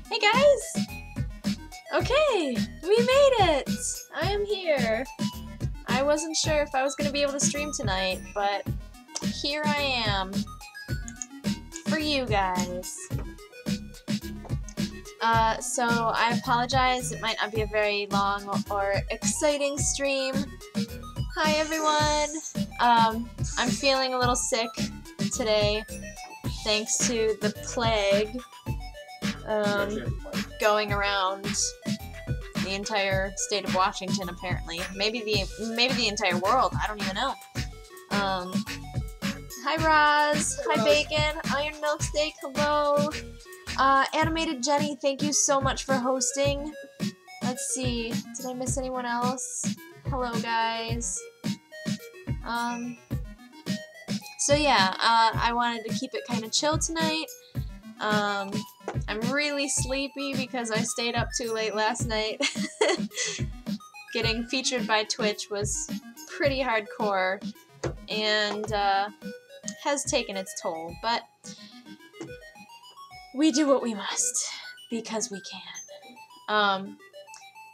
Hey guys! Okay, we made it! I am here. I wasn't sure if I was going to be able to stream tonight, but here I am. For you guys. So I apologize, it might not be a very long or exciting stream. Hi everyone! I'm feeling a little sick today, thanks to the plague going around the entire state of Washington, apparently. Maybe the entire world, I don't even know. Hi Roz, hi Bacon, Iron Milk Steak, hello. Animated Jenny, thank you so much for hosting. Let's see, did I miss anyone else? Hello guys. So yeah, I wanted to keep it kind of chill tonight. I'm really sleepy because I stayed up too late last night. Getting featured by Twitch was pretty hardcore and has taken its toll, but we do what we must because we can.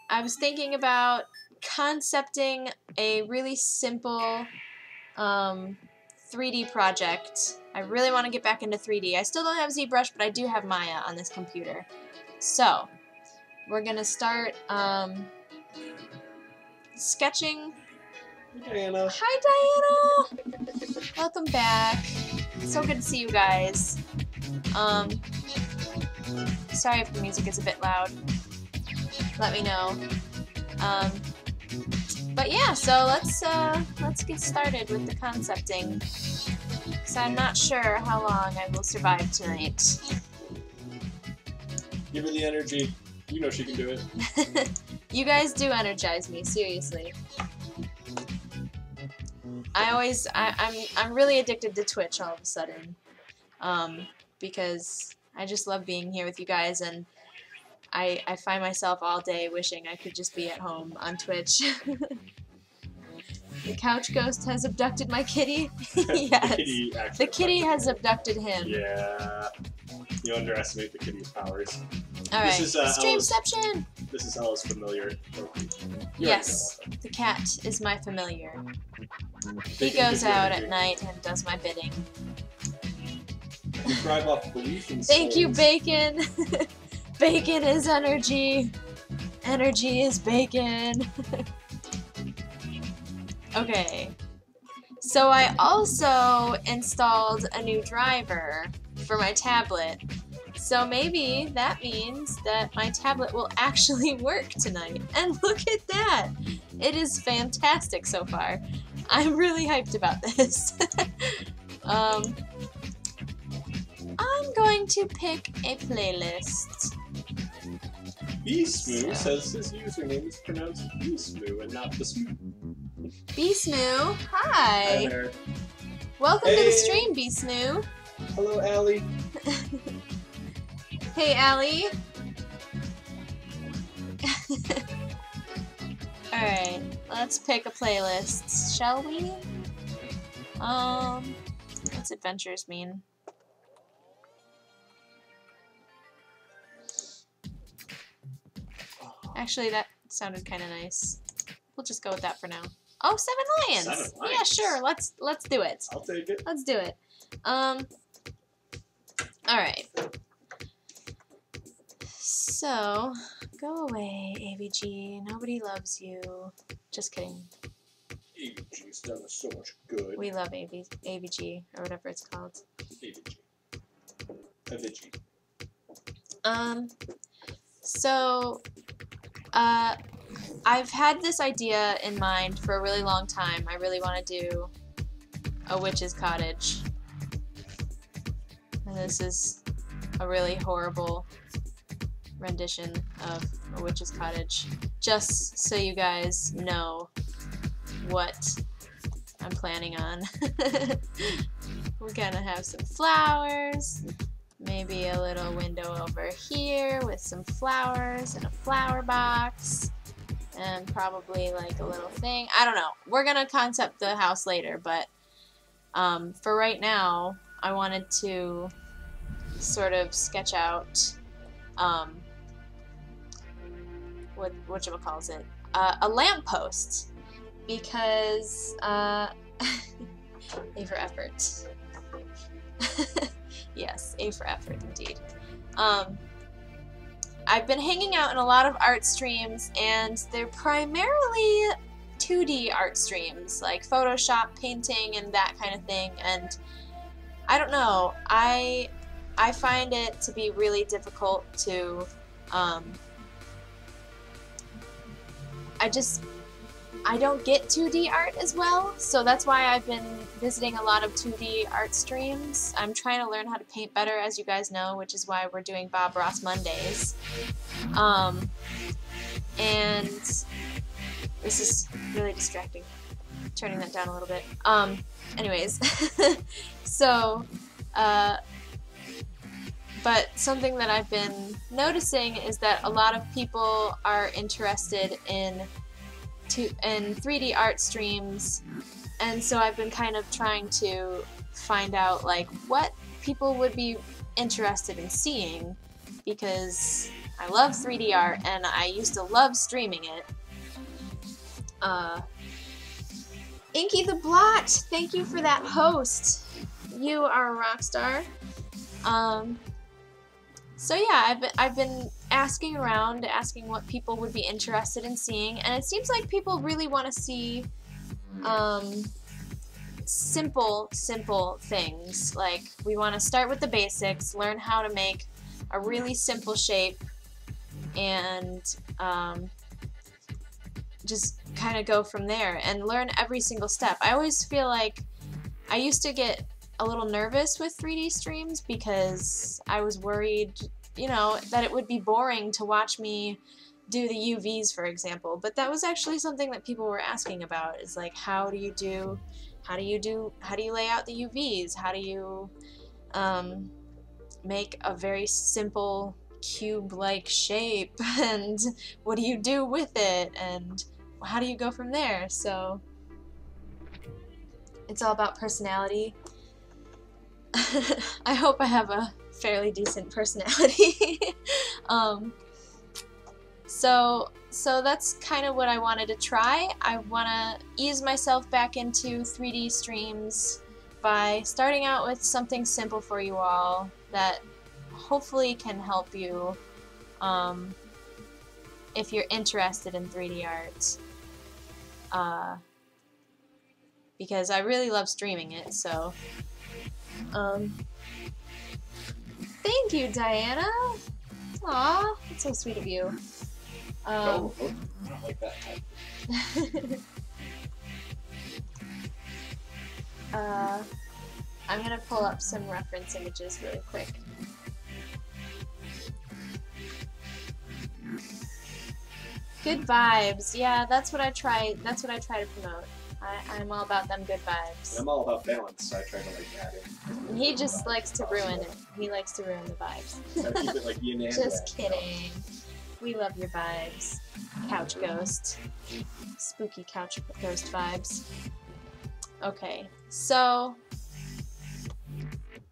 I was thinking about concepting a really simple 3D project. I really want to get back into 3D. I still don't have ZBrush, but I do have Maya on this computer. So, we're gonna start sketching. Hi, Diana. Hi, Diana! Welcome back. So good to see you guys. Sorry if the music is a bit loud. Let me know. But yeah, so let's get started with the concepting. Because I'm not sure how long I will survive tonight. Give her the energy. You know she can do it. You guys do energize me, seriously. I'm really addicted to Twitch all of a sudden. Because I just love being here with you guys, and I find myself all day wishing I could just be at home on Twitch. The couch ghost has abducted my kitty. Yes. The kitty has abducted him. Yeah. You underestimate the kitty's powers. Alright. Streamception! This is Ella's familiar. Yes. The cat is my familiar. He goes out at night and does my bidding. We thrive off belief in Thank you, Bacon! Bacon is energy. Energy is bacon. Okay. So I also installed a new driver for my tablet. So maybe that means that my tablet will actually work tonight. And look at that! It is fantastic so far. I'm really hyped about this. I'm going to pick a playlist. Beesmoo says his username is pronounced Beesmoo and not Besmoo. Beesmoo, hi! Hi there. Welcome to the stream, Beesmoo. Hello, Allie. Hey, Allie. Alright, let's pick a playlist, shall we? What's adventures mean? Actually, that sounded kind of nice. We'll just go with that for now. Oh, 7 Lions! 7 Lions. Yeah, sure. Let's do it. I'll take it. Let's do it. Alright. So, go away, AVG. Nobody loves you. Just kidding. AVG's done us so much good. We love AVG, or whatever it's called. AVG. AVG. So, I've had this idea in mind for a really long time. I really want to do a witch's cottage. And this is a really horrible rendition of a witch's cottage. Just so you guys know what I'm planning on. We're gonna have some flowers. Maybe a little window over here with some flowers and a flower box. And probably like a little thing. I don't know. We're gonna concept the house later, but for right now, I wanted to sort of sketch out whatchamacallit, a lamppost, because A for effort. Yes, A for effort indeed. I've been hanging out in a lot of art streams, and they're primarily 2D art streams, like Photoshop, painting, and that kind of thing, and I don't know, I find it to be really difficult to, I don't get 2D art as well, so that's why I've been visiting a lot of 2D art streams. I'm trying to learn how to paint better, as you guys know, which is why we're doing Bob Ross Mondays. And this is really distracting. Turning that down a little bit. Anyways, so, but something that I've been noticing is that a lot of people are interested in 3D art streams, and so I've been kind of trying to find out like what people would be interested in seeing, because I love 3D art and I used to love streaming it. Inky the Blot, thank you for that host. You are a rock star. So yeah, I've been asking around, asking what people would be interested in seeing, and it seems like people really want to see simple things. Like, we want to start with the basics, learn how to make a really simple shape, and just kind of go from there and learn every single step. I always feel like I used to get a little nervous with 3D streams because I was worried, you know, that it would be boring to watch me do the UVs, for example. But that was actually something that people were asking about, is like, how do you lay out the UVs? How do you make a very simple cube-like shape, and what do you do with it, and how do you go from there? So it's all about personality. I hope I have a fairly decent personality. So that's kind of what I wanted to try. I want to ease myself back into 3D streams by starting out with something simple for you all that hopefully can help you if you're interested in 3D art. Because I really love streaming it, so thank you, Diana. Aw, that's so sweet of you. I don't like that type. I'm gonna pull up some reference images really quick. Good vibes. Yeah, that's what I try. That's what I try to promote. I'm all about them good vibes. I'm all about balance, so I try to like add it. And he just likes to ruin it. He likes to ruin the vibes. Try to keep it like yin and Just yang. kidding. We love your vibes. Couch ghost. Spooky couch ghost vibes. Okay, so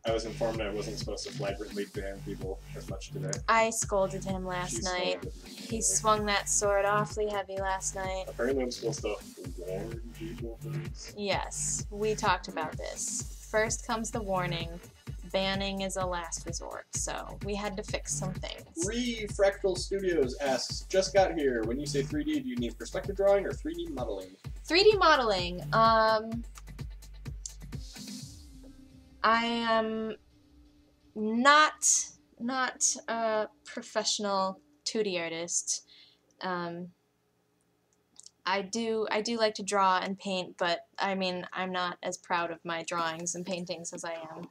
I was informed I wasn't supposed to flagrantly ban people as much today. I scolded him last night. He swung that sword awfully heavy last night. Apparently I'm supposed to warn people first. Yes, we talked about this. First comes the warning. Banning is a last resort, so we had to fix some things. Fractal Studios asks, just got here. When you say 3D, do you mean perspective drawing or 3D modeling? 3D modeling. I am not a professional 2D artist. I do like to draw and paint, but I mean, I'm not as proud of my drawings and paintings as I am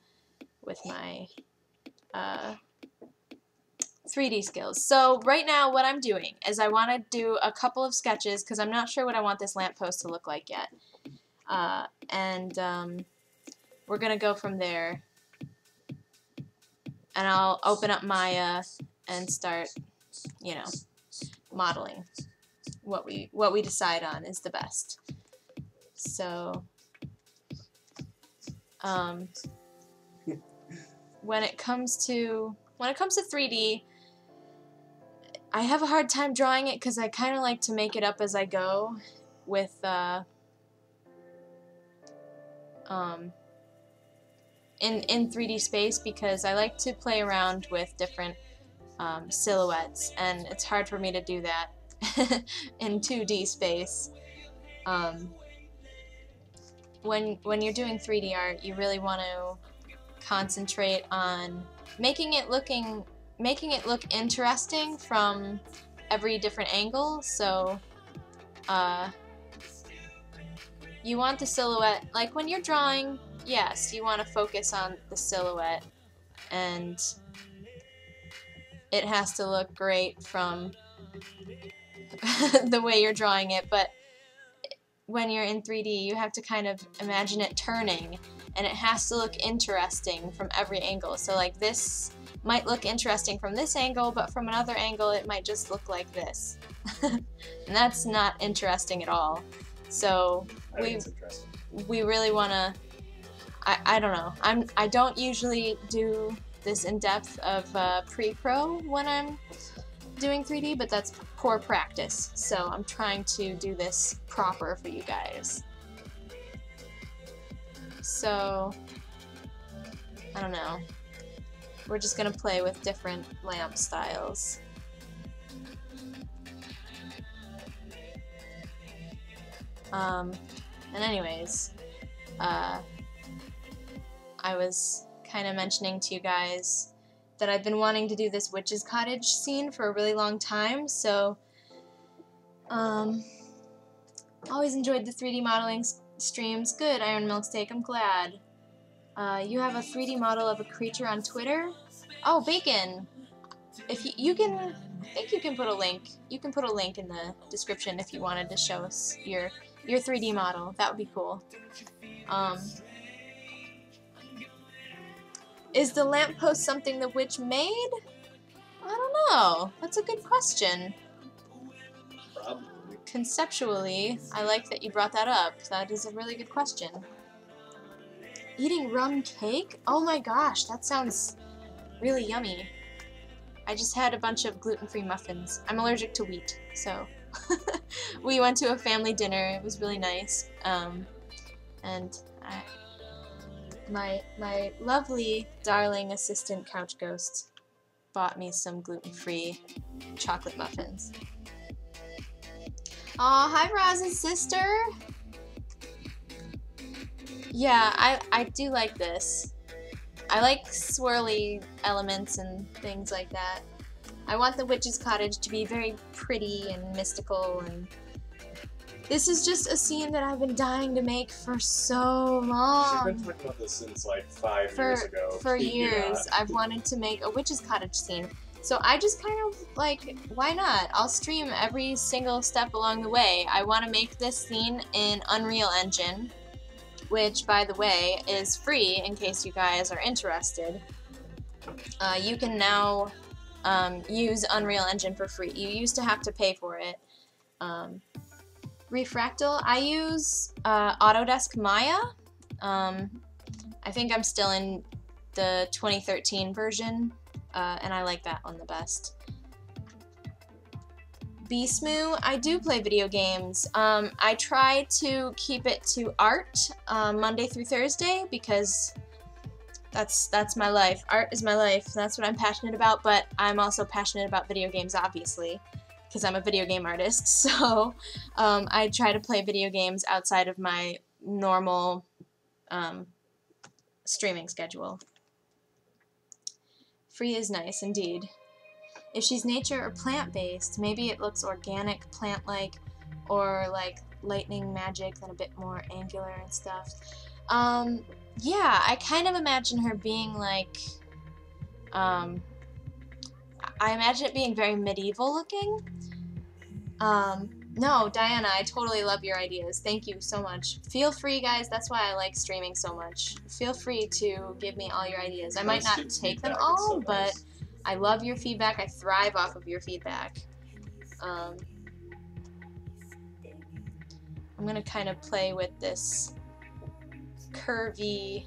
with my 3D skills. So right now what I'm doing is I want to do a couple of sketches because I'm not sure what I want this lamppost to look like yet. We're going to go from there. And I'll open up Maya and start, you know, modeling what we decide on is the best. So when it comes to 3D, I have a hard time drawing it because I kind of like to make it up as I go with in 3D space, because I like to play around with different silhouettes, and it's hard for me to do that in 2D space. When you're doing 3D art, you really want to concentrate on making it look interesting from every different angle. So you want the silhouette, like when you're drawing, yes, you want to focus on the silhouette, and it has to look great from the way you're drawing it. But when you're in 3D, you have to kind of imagine it turning, and it has to look interesting from every angle. So like this might look interesting from this angle, but from another angle it might just look like this. And that's not interesting at all. So we really want to, I don't know, I don't usually do this in depth of pre-pro when I'm doing 3D, but that's poor practice, so I'm trying to do this proper for you guys. So I don't know, we're just gonna play with different lamp styles. And anyways, I was kind of mentioning to you guys that I've been wanting to do this witch's cottage scene for a really long time, so always enjoyed the 3D modeling streams. Good, Iron Milksteak, I'm glad. You have a 3D model of a creature on Twitter? Oh, Bacon! If you can, I think you can put a link. You can put a link in the description if you wanted to show us your 3D model. That would be cool. Is the lamppost something the witch made? I don't know. That's a good question. Probably. Conceptually, I like that you brought that up. That is a really good question. Eating rum cake? Oh my gosh, that sounds really yummy. I just had a bunch of gluten-free muffins. I'm allergic to wheat, so we went to a family dinner. It was really nice. And my lovely, darling assistant Couch Ghost bought me some gluten-free chocolate muffins. Aw, hi Roz's sister! Yeah, I do like this. I like swirly elements and things like that. I want the witch's cottage to be very pretty and mystical, and this is just a scene that I've been dying to make for so long. We've been talking about this since like 5 years ago. For years, I've wanted to make a witch's cottage scene. So I just kind of like, why not? I'll stream every single step along the way. I want to make this scene in Unreal Engine, which, by the way, is free in case you guys are interested. You can now use Unreal Engine for free. You used to have to pay for it. Refractal, I use Autodesk Maya. I think I'm still in the 2013 version, and I like that one the best. Beesmoo, I do play video games. I try to keep it to art Monday through Thursday, because that's my life. Art is my life. That's what I'm passionate about, but I'm also passionate about video games, obviously, because I'm a video game artist. So I try to play video games outside of my normal streaming schedule. Free is nice, indeed. If she's nature or plant-based, maybe it looks organic, plant-like, or like lightning magic, then a bit more angular and stuff. Yeah, I kind of imagine her being like, I imagine it being very medieval looking. No, Diana, I totally love your ideas. Thank you so much. Feel free, guys. That's why I like streaming so much. Feel free to give me all your ideas. I might not take them all, but I love your feedback. I thrive off of your feedback. I'm going to kind of play with this curvy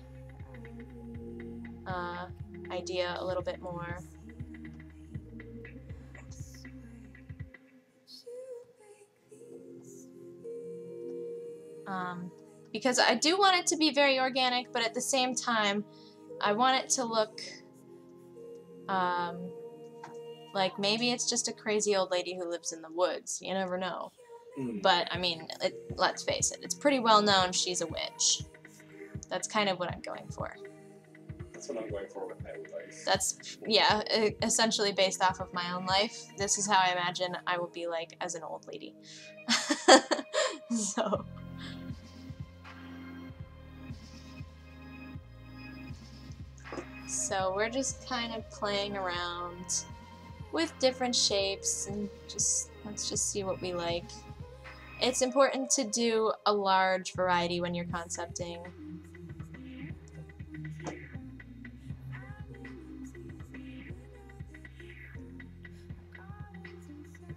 idea a little bit more. Because I do want it to be very organic, but at the same time, I want it to look like maybe it's just a crazy old lady who lives in the woods. You never know. But, I mean, let's face it, it's pretty well known she's a witch. That's kind of what I'm going for. That's what I'm going for with my life. That's, yeah, essentially based off of my own life. This is how I imagine I will be like as an old lady. So... So we're just kind of playing around with different shapes and let's just see what we like. It's important to do a large variety when you're concepting.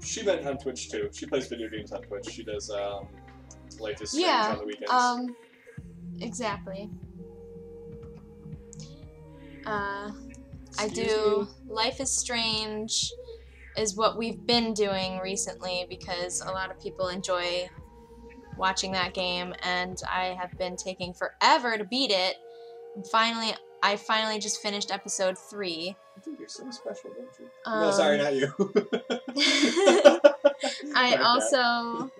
She meant on Twitch too. She plays video games on Twitch. She does Life is Strange on the weekends. Exactly. I do Life is Strange is what we've been doing recently because a lot of people enjoy watching that game and I have been taking forever to beat it. And I finally just finished episode 3. I think you're so special, don't you? No, sorry, not you. I also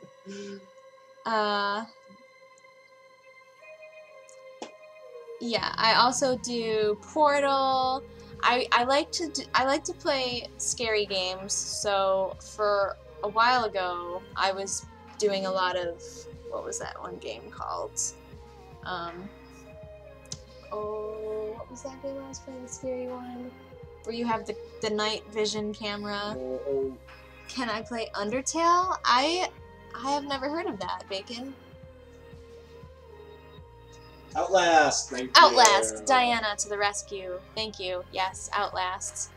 yeah, I also do Portal. I like to play scary games. So for a while ago, I was doing a lot of what was that one game called? Oh, what was that game I was playing? The scary one where you have the night vision camera. Can I play Undertale? I have never heard of that, Bacon. Outlast! Thank you. Outlast! Diana to the rescue. Thank you. Yes, Outlast.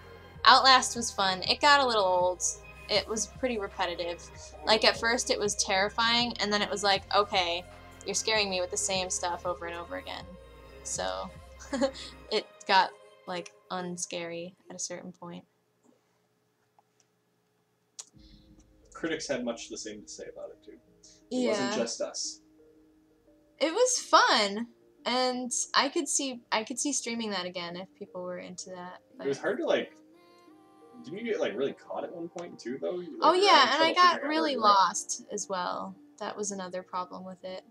Outlast was fun. It got a little old. It was pretty repetitive. Like, at first it was terrifying, and then it was like, okay, you're scaring me with the same stuff over and over again. So, it got, like, unscary at a certain point. Critics had much the same to say about it, too. It wasn't just us. It was fun. And I could see streaming that again if people were into that. But... It was hard to, like... Didn't you get, like, really caught at one point, too, though? You, like, oh, yeah, and I got really lost as well. That was another problem with it.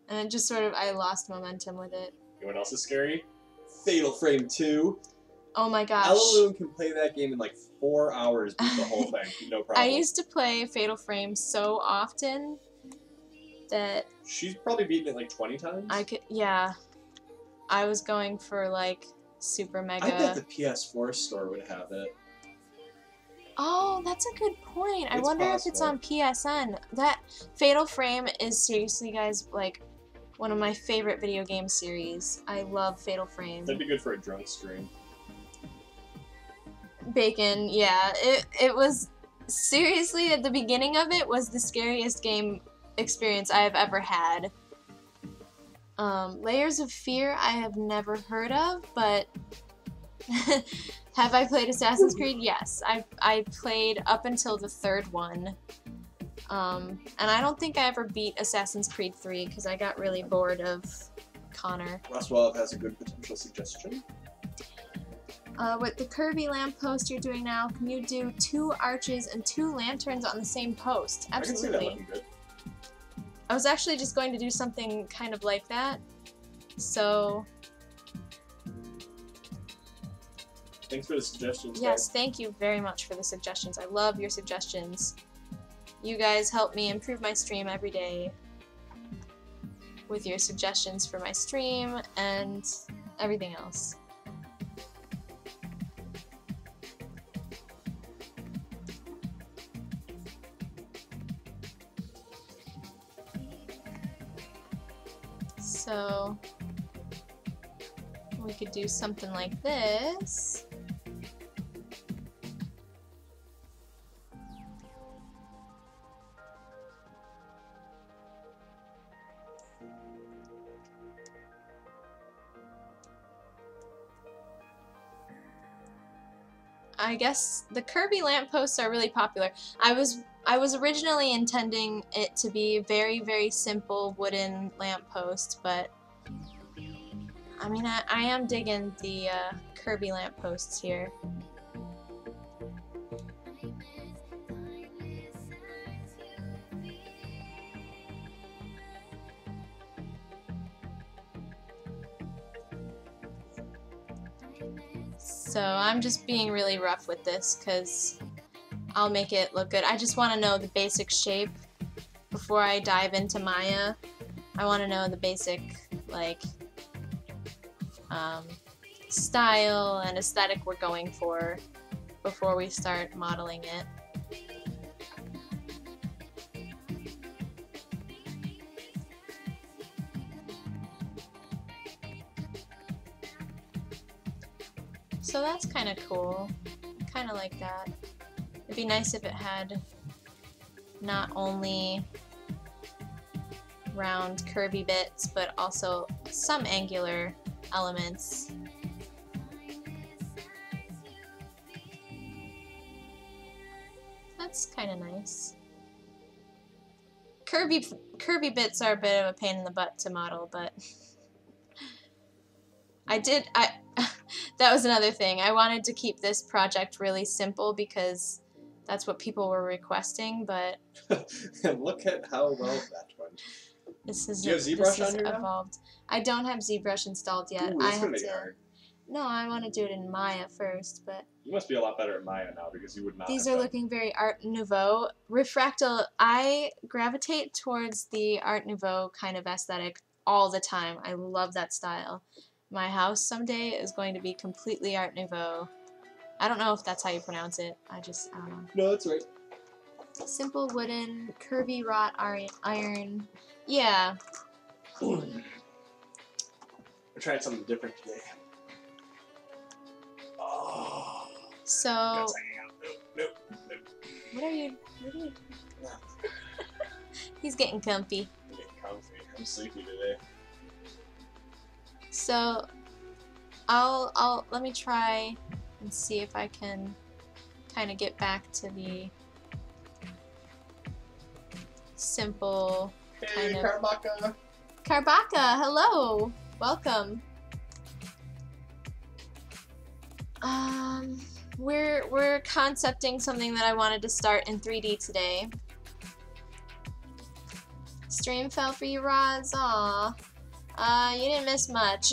And it just sort of... I lost momentum with it. You know what else is scary? Fatal Frame 2. Oh my gosh. Ella can play that game in, like, 4 hours, beat the whole thing. No problem. I used to play Fatal Frame so often that... She's probably beaten it like 20 times? Yeah. I was going for like super mega... I bet the PS4 store would have it. Oh, that's a good point. I wonder if it's on PSN. That Fatal Frame is seriously, guys, like one of my favorite video game series. I love Fatal Frame. That'd be good for a drunk stream. Bacon, yeah. It was... Seriously, at the beginning of it was the scariest game experience I have ever had. Layers of Fear I have never heard of, but have I played Assassin's Creed? Yes. I played up until the 3rd one. And I don't think I ever beat Assassin's Creed 3 because I got really bored of Connor. Roswell has a good potential suggestion. With the Kirby lamppost you're doing now, can you do 2 arches and 2 lanterns on the same post? Absolutely. I can see that looking good. I was actually just going to do something kind of like that, so... Thanks for the suggestions, Yes, guys. Thank you very much for the suggestions. I love your suggestions. You guys help me improve my stream every day with your suggestions for my stream and everything else. So we could do something like this. I guess the Kirby lampposts are really popular. I was originally intending it to be a very, very simple wooden lamppost, but I mean, I am digging the Kirby lampposts here. So I'm just being really rough with this because I'll make it look good. I just want to know the basic shape before I dive into Maya. I want to know the basic, like, style and aesthetic we're going for before we start modeling it. So that's kind of cool. Kind of like that. It'd be nice if it had not only round curvy bits, but also some angular elements. That's kind of nice. Curvy bits are a bit of a pain in the butt to model, but that was another thing. I wanted to keep this project really simple because that's what people were requesting, but look at how well that went. This is Do you have ZBrush on here evolved. Now? I don't have ZBrush installed yet. Ooh, that's gonna be hard. No, I want to do it in Maya first, but you must be a lot better at Maya now because you would not. These are looking very Art Nouveau. Refractal, I gravitate towards the Art Nouveau kind of aesthetic all the time. I love that style. My house someday is going to be completely Art Nouveau. I don't know if that's how you pronounce it. I don't know. No, that's right. Simple wooden, curvy wrought iron. Yeah. I tried something different today. Oh. So. Nope. What are you? He's getting comfy. I'm getting comfy. I'm sleepy today. So, let me try and see if I can kind of get back to the simple kind of. Karbaka. Karbaka, hello, welcome. We're concepting something that I wanted to start in 3D today. Stream fell for you, Roz. Aw. You didn't miss much.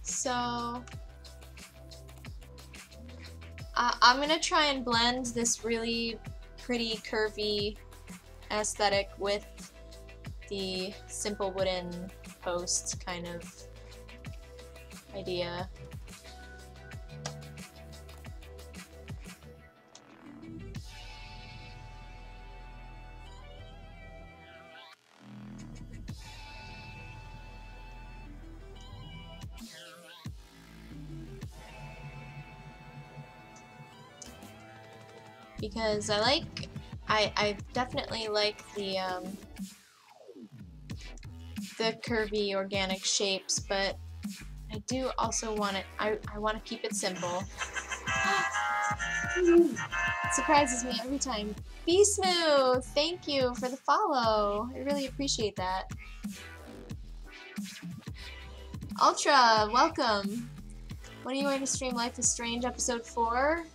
So, I'm gonna try and blend this really pretty curvy aesthetic with the simple wooden post kind of idea. Because I definitely like the curvy organic shapes, but I do also want it, I want to keep it simple. It surprises me every time. Be Smooth, thank you for the follow. I really appreciate that. Ultra, welcome. When are you going to stream Life is Strange episode 4?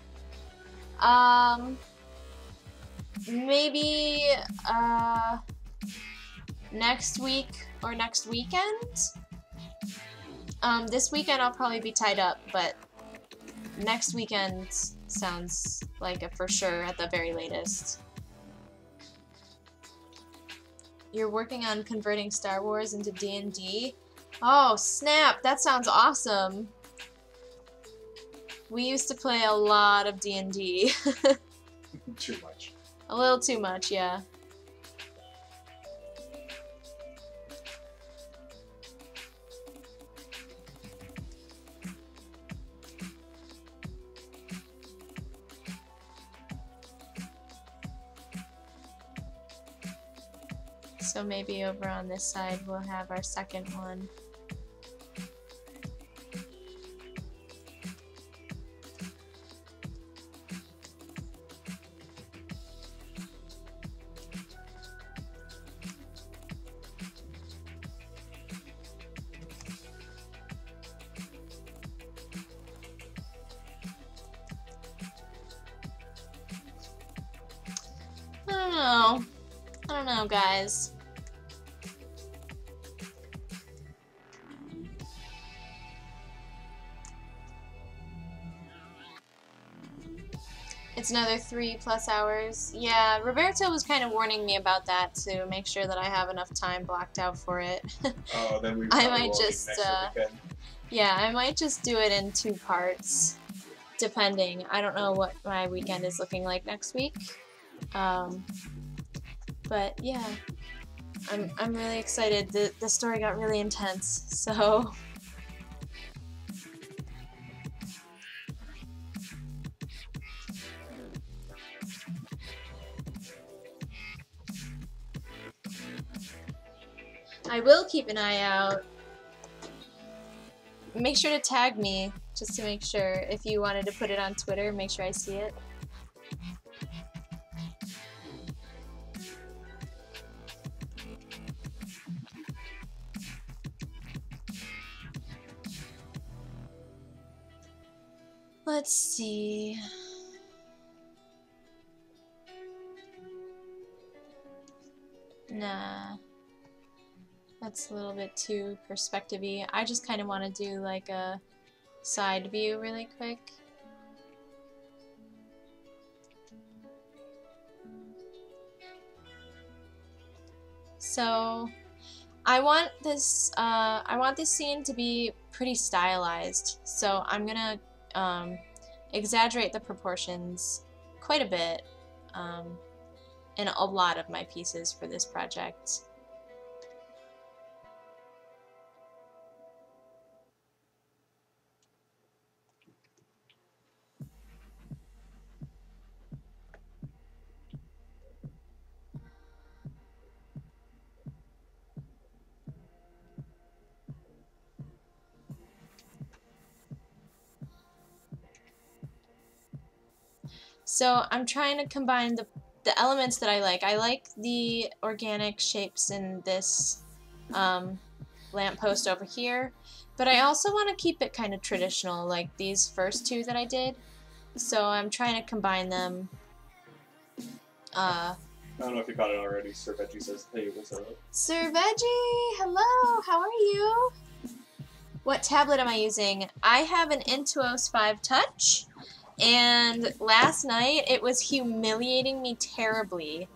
Maybe next week or next weekend. This weekend I'll probably be tied up, but next weekend sounds like a for sure at the very latest. You're working on converting Star Wars into D&D? Oh, snap! That sounds awesome. We used to play a lot of D&D. Too much. A little too much, yeah. So maybe over on this side we'll have our second one. I don't know, guys. It's another 3+ hours. Yeah, Roberto was kind of warning me about that to make sure that I have enough time blocked out for it. Oh, then we I might just yeah, I might just do it in 2 parts, depending. I don't know what my weekend is looking like next week. But yeah, I'm really excited. The story got really intense, so I will keep an eye out. Make sure to tag me just to make sure. If you wanted to put it on Twitter, make sure I see it. Let's see. Nah. That's a little bit too perspective-y. I just kind of want to do like a side view really quick. So I want this scene to be pretty stylized. So I'm gonna exaggerate the proportions quite a bit in a lot of my pieces for this project. So I'm trying to combine the elements that I like. I like the organic shapes in this lamppost over here, but I also want to keep it kind of traditional, like these first 2 that I did. So I'm trying to combine them. I don't know if you caught it already. Sir Veggie says, "Hey, what's up?" Sir Veggie, hello. How are you? What tablet am I using? I have an Intuos 5 Touch. And last night, it was humiliating me terribly.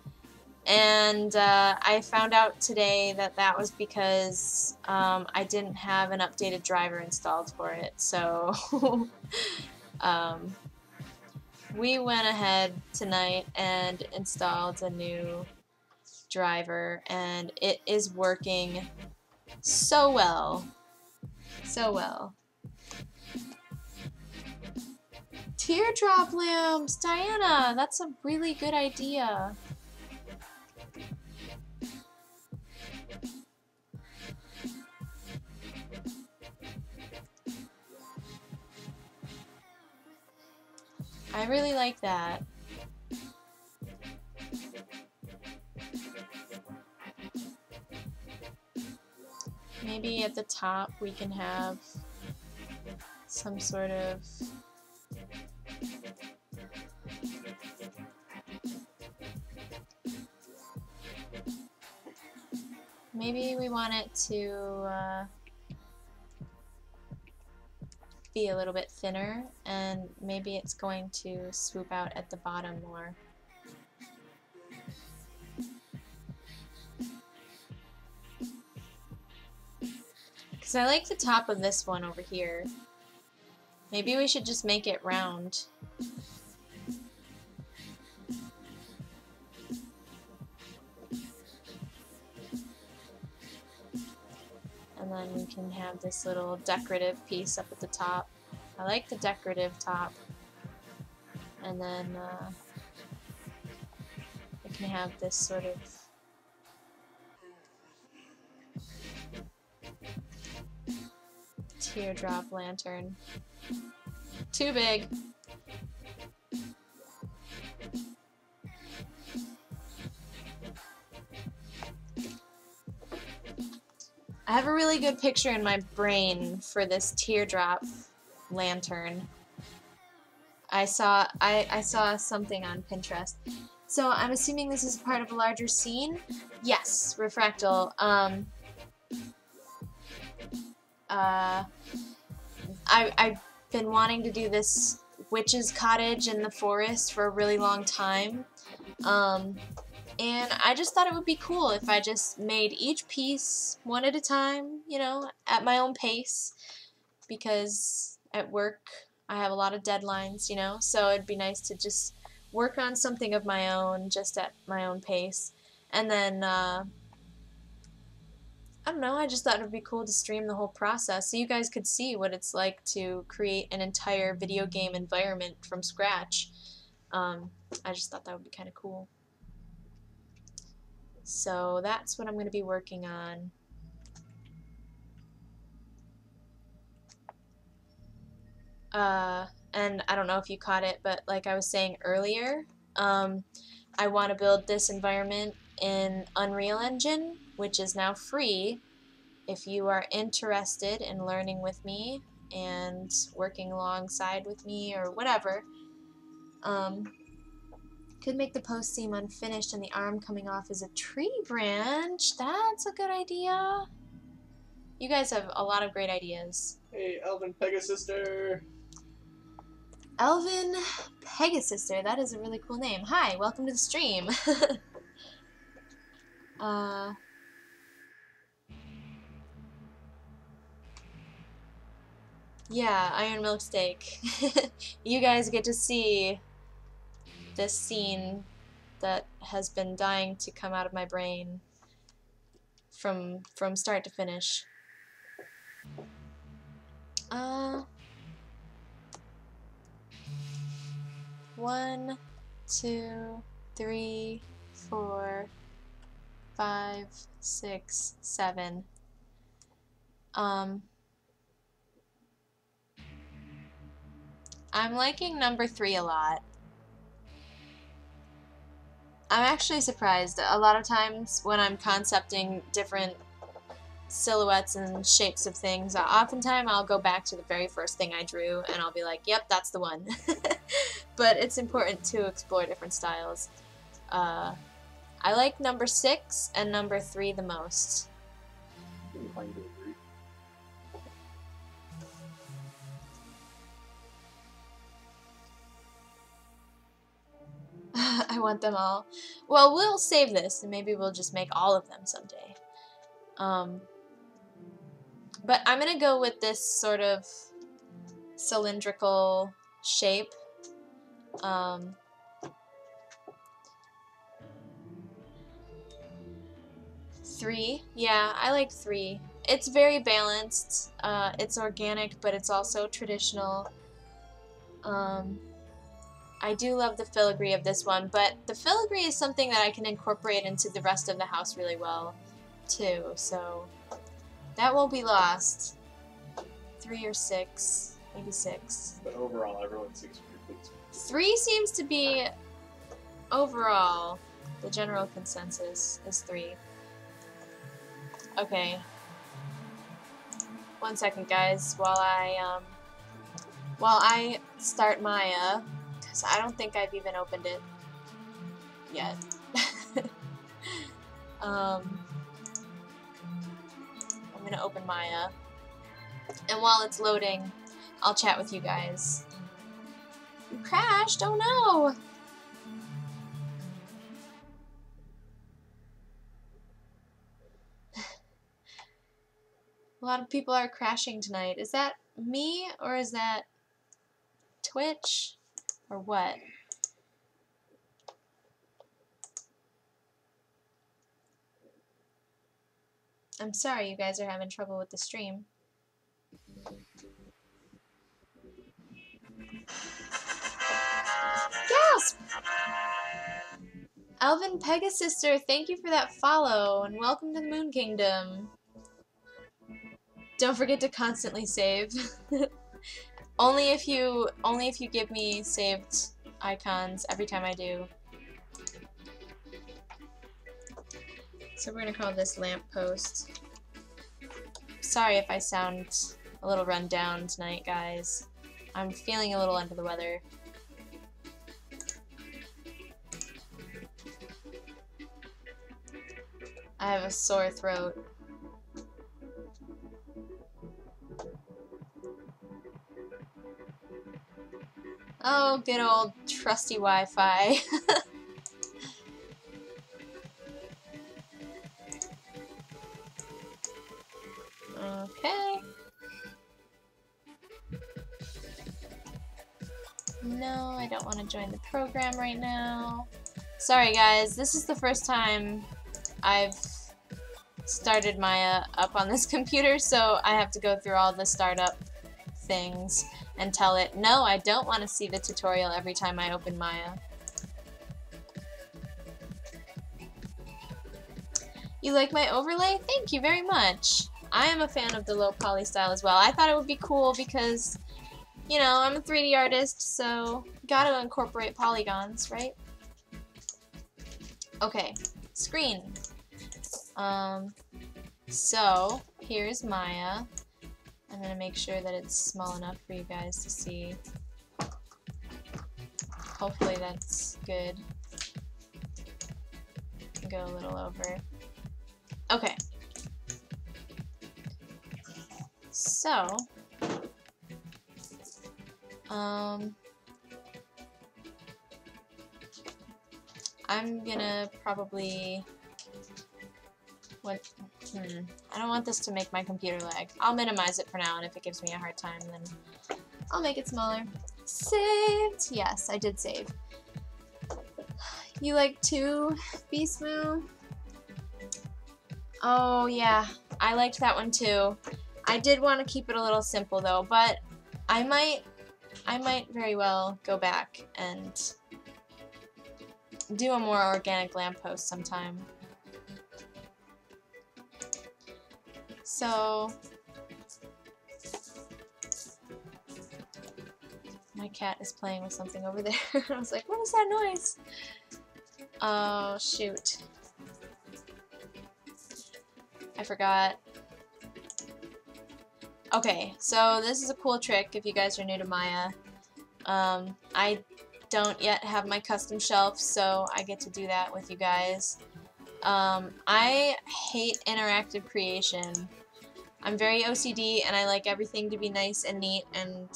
And I found out today that that was because I didn't have an updated driver installed for it. So we went ahead tonight and installed a new driver. And it is working so well. So well. Teardrop lamps! Diana, that's a really good idea. I really like that. Maybe at the top we can have some sort of maybe we want it to be a little bit thinner, and maybe it's going to swoop out at the bottom more. Because I like the top of this one over here. Maybe we should just make it round. And then we can have this little decorative piece up at the top. I like the decorative top. And then we can have this sort of teardrop lantern. Too big. I have a really good picture in my brain for this teardrop lantern. I saw something on Pinterest. So I'm assuming this is part of a larger scene? Yes, Refractal. I've been wanting to do this witch's cottage in the forest for a really long time. And I just thought it would be cool if I just made each piece one at a time, you know, at my own pace. Because at work I have a lot of deadlines, you know, so it'd be nice to just work on something of my own just at my own pace. And then, I don't know, I just thought it would be cool to stream the whole process so you guys could see what it's like to create an entire video game environment from scratch. I just thought that would be kind of cool. So that's what I'm going to be working on. And I don't know if you caught it, but like I was saying earlier, I want to build this environment in Unreal Engine, which is now free. If you are interested in learning with me and working alongside with me or whatever, could make the post seem unfinished and the arm coming off is a tree branch. That's a good idea. You guys have a lot of great ideas. Hey, Elvin Pegasister. Elvin Pegasister, that is a really cool name. Hi, welcome to the stream. Yeah, Iron Milk Steak. You guys get to see this scene that has been dying to come out of my brain from start to finish. 1, 2, 3, 4, 5, 6, 7. I'm liking number 3 a lot. I'm actually surprised. A lot of times when I'm concepting different silhouettes and shapes of things, oftentimes I'll go back to the very first thing I drew and I'll be like, yep, that's the one. But it's important to explore different styles. I like number 6 and number 3 the most. I want them all. Well, we'll save this and maybe we'll just make all of them someday. But I'm gonna go with this sort of cylindrical shape. 3, yeah, I like 3. It's very balanced. It's organic, but it's also traditional. I do love the filigree of this one, but the filigree is something that I can incorporate into the rest of the house really well, too, so that won't be lost. 3 or 6, maybe 6. But overall, everyone seems pretty pleased. 3 seems to be, overall, the general consensus is 3. Okay. 1 second, guys, while I start Maya. So I don't think I've even opened it yet. I'm gonna open Maya, and while it's loading, I'll chat with you guys. You crashed? Oh no! A lot of people are crashing tonight. Is that me or is that Twitch? Or what? I'm sorry you guys are having trouble with the stream. Gasp! Elvin Pegasister, thank you for that follow, and welcome to the Moon Kingdom. Don't forget to constantly save. only if you give me saved icons every time I do. So we're gonna call this lamppost. Sorry if I sound a little run down tonight, guys. I'm feeling a little under the weather. I have a sore throat. Oh, good old trusty Wi-Fi. Okay. No, I don't want to join the program right now. Sorry guys, this is the first time I've started Maya up on this computer, so I have to go through all the startup things and tell it, no, I don't want to see the tutorial every time I open Maya. You like my overlay? Thank you very much. I am a fan of the low poly style as well. I thought it would be cool because, you know, I'm a 3D artist, so gotta incorporate polygons, right? Okay, screen. So here's Maya. I'm gonna make sure that it's small enough for you guys to see. Hopefully that's good. Go a little over. Okay. So, I'm gonna probably, I don't want this to make my computer lag. I'll minimize it for now, and if it gives me a hard time, then I'll make it smaller. Saved! Yes, I did save. You like 2, Beastmoo? Oh yeah, I liked that one too. I did want to keep it a little simple though, but I might very well go back and do a more organic lamppost sometime. So my cat is playing with something over there. I was like, what is that noise? Oh shoot. I forgot. Okay, so this is a cool trick if you guys are new to Maya. I don't yet have my custom shelf, so I get to do that with you guys. I hate interactive creation. I'm very OCD and I like everything to be nice and neat and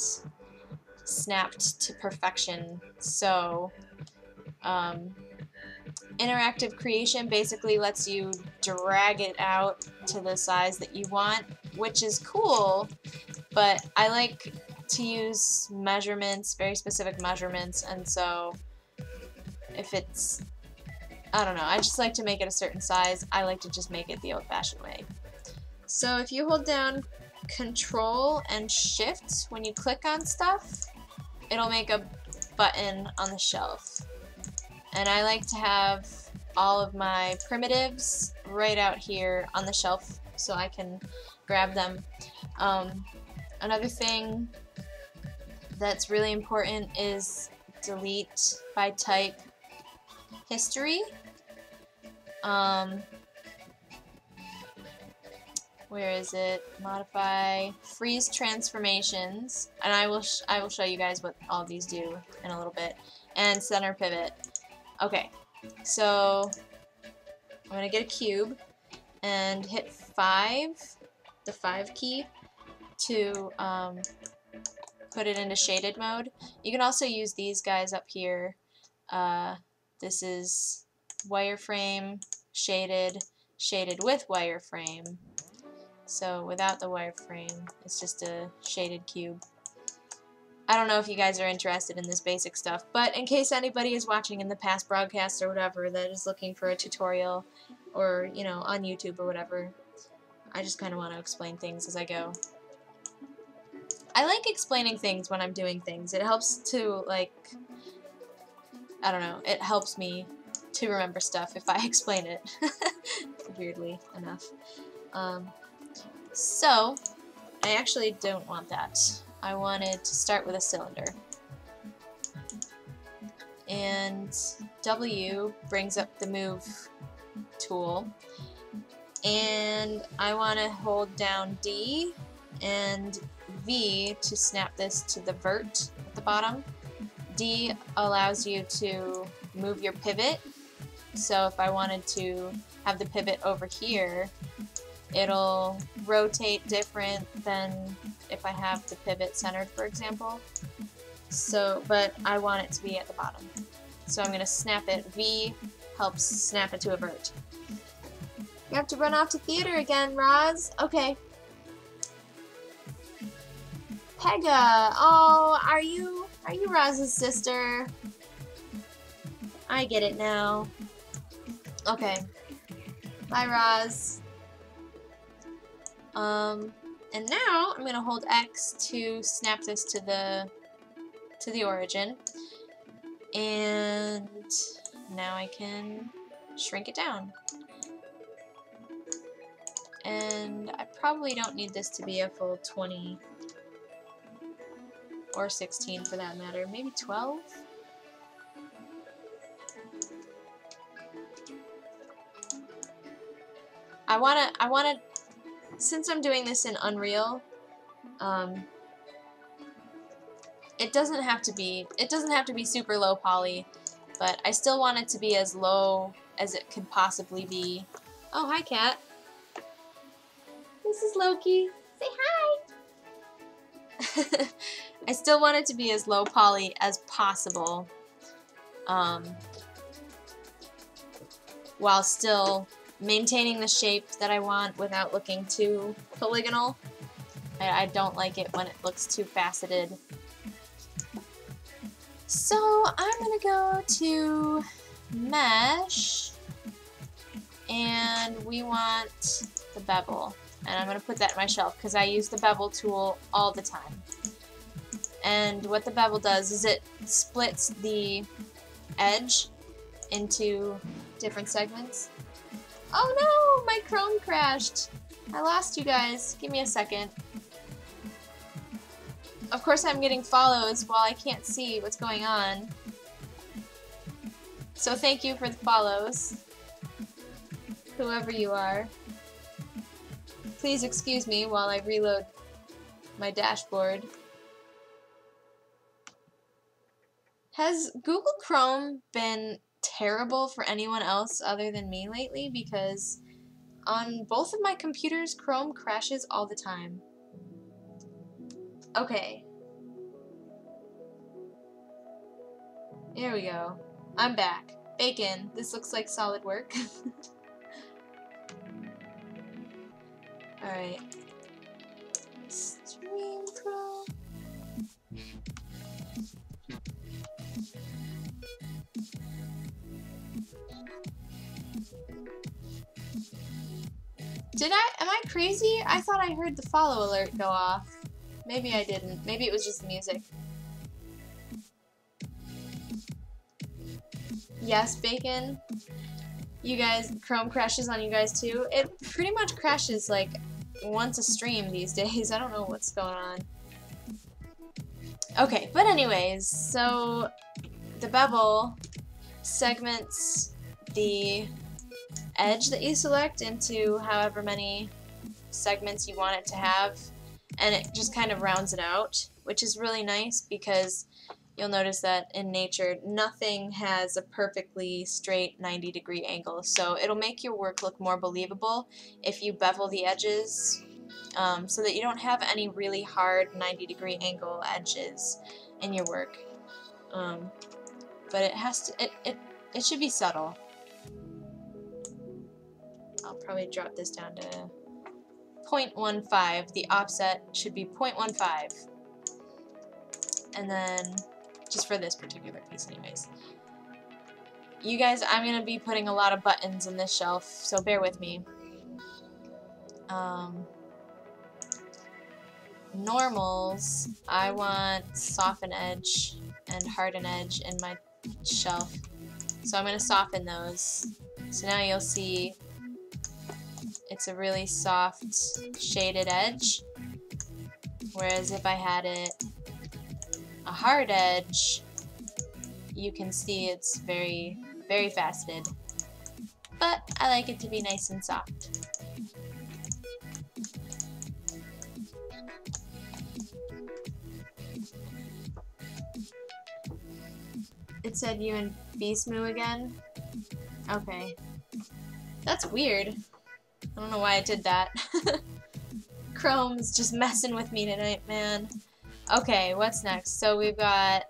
snapped to perfection. So, interactive creation basically lets you drag it out to the size that you want, which is cool, but I like to use measurements, very specific measurements, and so if it's, I don't know, I just like to make it a certain size. I like to just make it the old-fashioned way. So if you hold down Control and Shift when you click on stuff, it'll make a button on the shelf. And I like to have all of my primitives right out here on the shelf so I can grab them. Another thing that's really important is delete by type history. Where is it? Modify, freeze transformations, and I will show you guys what all these do in a little bit. And center pivot. Okay, so I'm gonna get a cube and hit 5, the 5 key, to put it into shaded mode. You can also use these guys up here. This is wireframe, shaded, shaded with wireframe. So without the wireframe, it's just a shaded cube. I don't know if you guys are interested in this basic stuff, but in case anybody is watching in the past broadcast or whatever that is looking for a tutorial, or, you know, on YouTube or whatever, I just kind of want to explain things as I go. I like explaining things when I'm doing things. It helps to, like, I don't know, it helps me to remember stuff if I explain it, weirdly enough. So, I actually don't want that. I wanted to start with a cylinder. And W brings up the move tool. And I want to hold down D and V to snap this to the vert at the bottom. D allows you to move your pivot. So if I wanted to have the pivot over here, it'll rotate different than if I have the pivot centered, for example. So, but I want it to be at the bottom. So I'm going to snap it. V helps snap it to a vert. You have to run off to theater again, Roz. Okay. Pega. Oh, are you Roz's sister? I get it now. Okay. Bye, Roz. And now I'm gonna hold X to snap this to the origin, and now I can shrink it down. And I probably don't need this to be a full 20 or 16 for that matter. Maybe 12. I wanna, since I'm doing this in Unreal, it doesn't have to be super low poly, but I still want it to be as low as it could possibly be. Oh, hi, cat. This is Loki. Say hi. I still want it to be as low poly as possible, while still maintaining the shape that I want without looking too polygonal. I don't like it when it looks too faceted. So I'm gonna go to mesh, and we want the bevel, and I'm gonna put that in my shelf because I use the bevel tool all the time. And what the bevel does is it splits the edge into different segments. Oh no, my Chrome crashed. I lost you guys. Give me a second. Of course I'm getting follows while I can't see what's going on. So thank you for the follows, whoever you are. Please excuse me while I reload my dashboard. Has Google Chrome been terrible for anyone else other than me lately? Because on both of my computers, Chrome crashes all the time. Okay. Here we go. I'm back. Bacon. This looks like solid work. Alright. Stream Pro. Am I crazy? I thought I heard the follow alert go off. Maybe I didn't. Maybe it was just music. Yes, Bacon. You guys, Chrome crashes on you guys too? It pretty much crashes like once a stream these days. I don't know what's going on. Okay, but anyways, so the bevel segments the edge that you select into however many segments you want it to have, and it just kind of rounds it out, which is really nice because you'll notice that in nature nothing has a perfectly straight 90-degree angle, so it'll make your work look more believable if you bevel the edges, so that you don't have any really hard 90-degree angle edges in your work. But it has to, it should be subtle. I'll probably drop this down to 0.15. The offset should be 0.15. And then, just for this particular piece anyways. You guys, I'm going to be putting a lot of buttons in this shelf, so bear with me. Normals, I want soften edge and harden edge in my shelf. So I'm going to soften those. So now you'll see it's a really soft shaded edge. Whereas if I had it a hard edge, you can see it's very, very faceted. But I like it to be nice and soft. It said you and Beastmoo again? Okay. That's weird. I don't know why it did that. Chrome's just messing with me tonight, man. Okay, what's next? So we've got...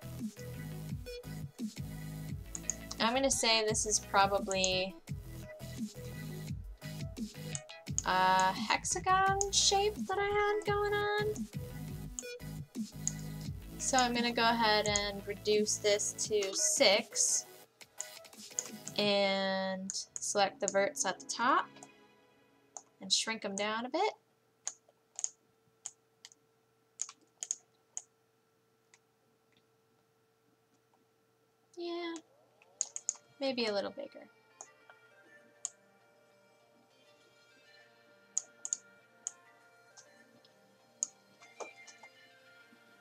I'm gonna say this is probably a hexagon shape that I had going on. So I'm gonna go ahead and reduce this to 6 and select the verts at the top and shrink them down a bit. Yeah, maybe a little bigger.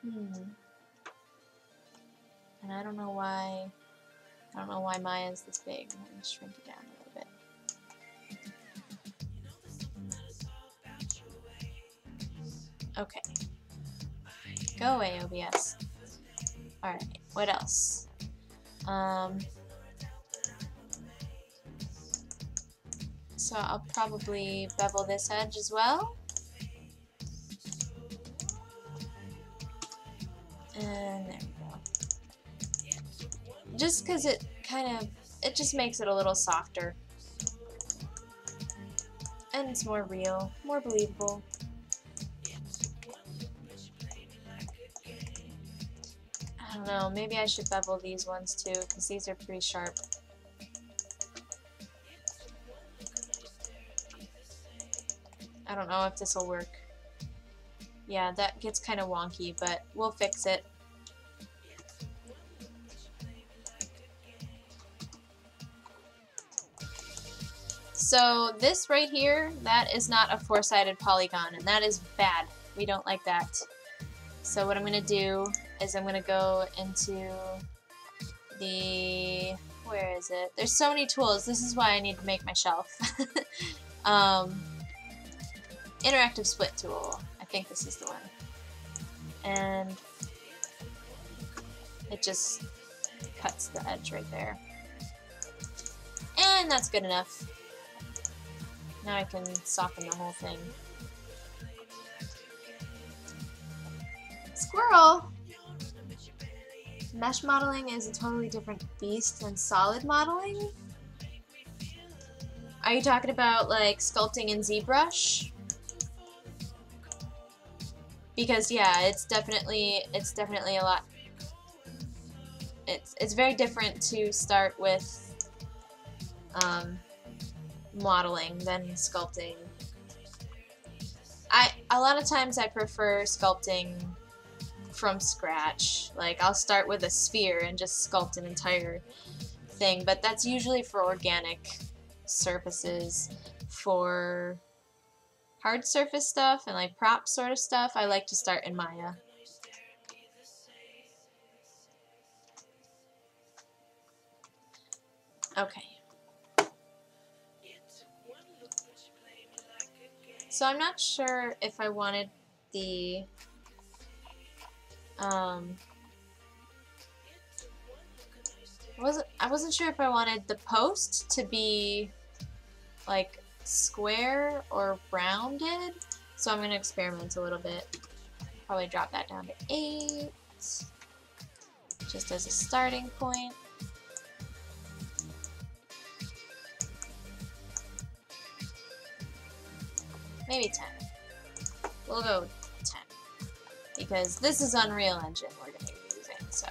And I don't know why Maya's this big. I'm gonna shrink it down a little bit. Okay. Go away, OBS. Alright, what else? So I'll probably bevel this edge as well. And there we go. Just because it just makes it a little softer. And it's more real, more believable. I don't know, maybe I should bevel these ones too, because these are pretty sharp. I don't know if this will work. Yeah, that gets kind of wonky, but we'll fix it. So this right here, that is not a four-sided polygon, and that is bad. We don't like that. So what I'm going to do is I'm going to go into the... where is it? There's so many tools. This is why I need to make my shelf. Interactive split tool. I think this is the one. And it just cuts the edge right there. And that's good enough. Now I can soften the whole thing. Squirrel! Mesh modeling is a totally different beast than solid modeling? Are you talking about like sculpting in ZBrush? Because yeah, it's definitely a lot. It's very different to start with modeling than sculpting. A lot of times I prefer sculpting from scratch. Like I'll start with a sphere and just sculpt an entire thing, but that's usually for organic surfaces. For hard surface stuff and like prop sort of stuff, I like to start in Maya. Okay. So I'm not sure if I wanted the I wasn't sure if I wanted the post to be like square or rounded, so I'm going to experiment a little bit. Probably drop that down to 8 just as a starting point. Maybe 10. We'll go 10 because this is Unreal Engine we're going to be using, so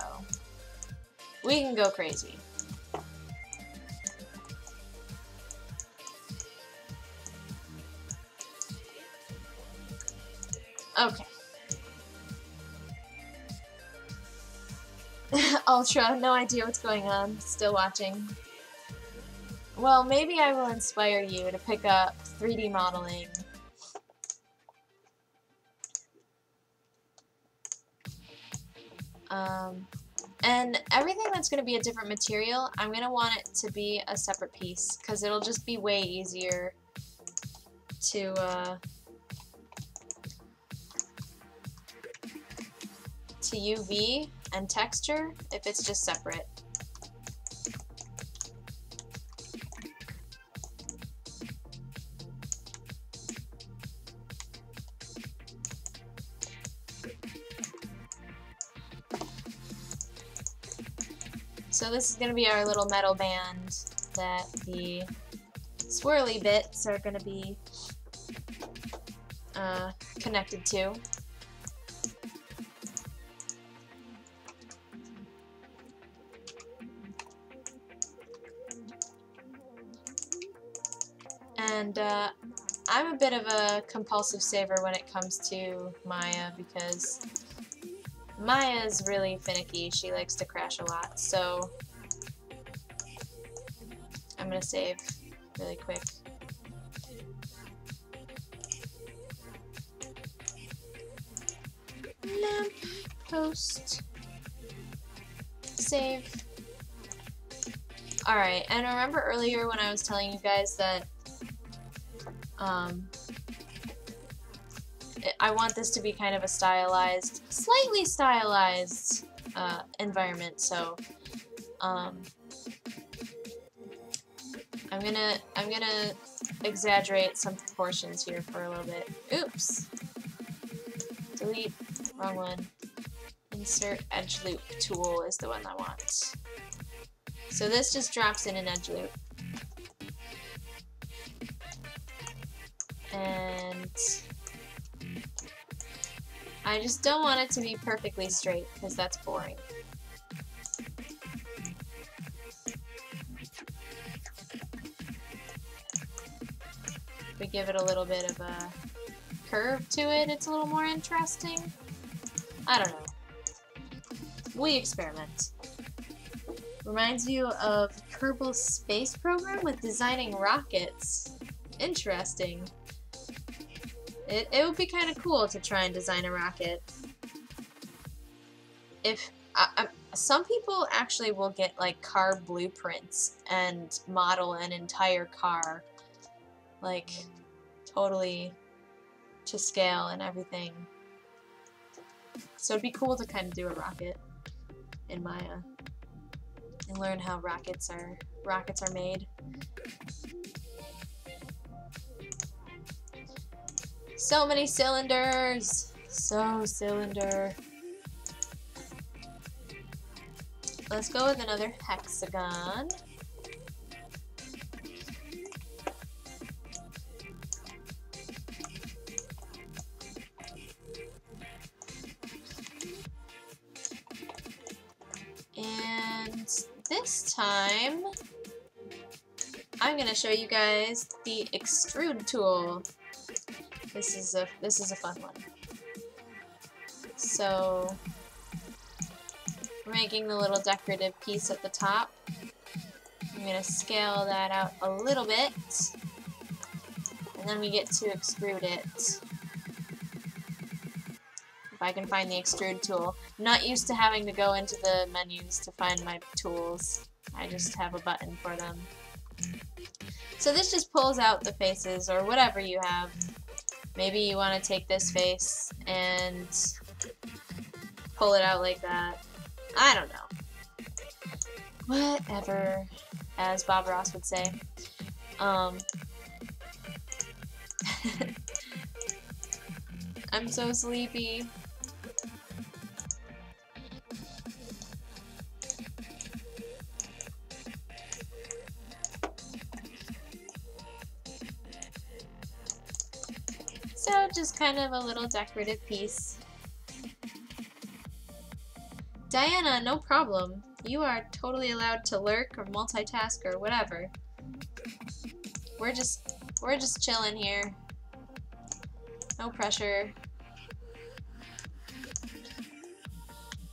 we can go crazy. Okay. Ultra, no idea what's going on. Still watching. Well, maybe I will inspire you to pick up 3D modeling. And everything that's going to be a different material, I'm going to want it to be a separate piece, because it'll just be way easier to UV and texture if it's just separate. So this is going to be our little metal band that the swirly bits are going to be connected to. And I'm a bit of a compulsive saver when it comes to Maya, because Maya is really finicky. She likes to crash a lot, so I'm gonna save really quick. Lamp post. Save. Alright, and remember earlier when I was telling you guys that I want this to be kind of a stylized, slightly stylized environment, so I'm gonna exaggerate some proportions here for a little bit. Oops. Delete. Wrong one. Insert edge loop tool is the one I want. So this just drops in an edge loop. And I just don't want it to be perfectly straight, because that's boring. If we give it a little bit of a curve to it, it's a little more interesting. I don't know. We experiment. Reminds you of Kerbal Space Program with designing rockets. Interesting. It would be kind of cool to try and design a rocket. If some people actually will get like car blueprints and model an entire car, like totally to scale and everything. So it'd be cool to kind of do a rocket in Maya and learn how rockets are made. So many cylinders! So cylinder. Let's go with another hexagon. And this time, I'm going to show you guys the extrude tool. This is a fun one. So we're making the little decorative piece at the top. I'm going to scale that out a little bit, and then we get to extrude it. If I can find the extrude tool. I'm not used to having to go into the menus to find my tools. I just have a button for them. So this just pulls out the faces, or whatever you have. Maybe you want to take this face and pull it out like that. I don't know. Whatever, as Bob Ross would say. I'm so sleepy. So just kind of a little decorative piece. Diana, no problem. You are totally allowed to lurk or multitask or whatever. We're just chilling here. No pressure.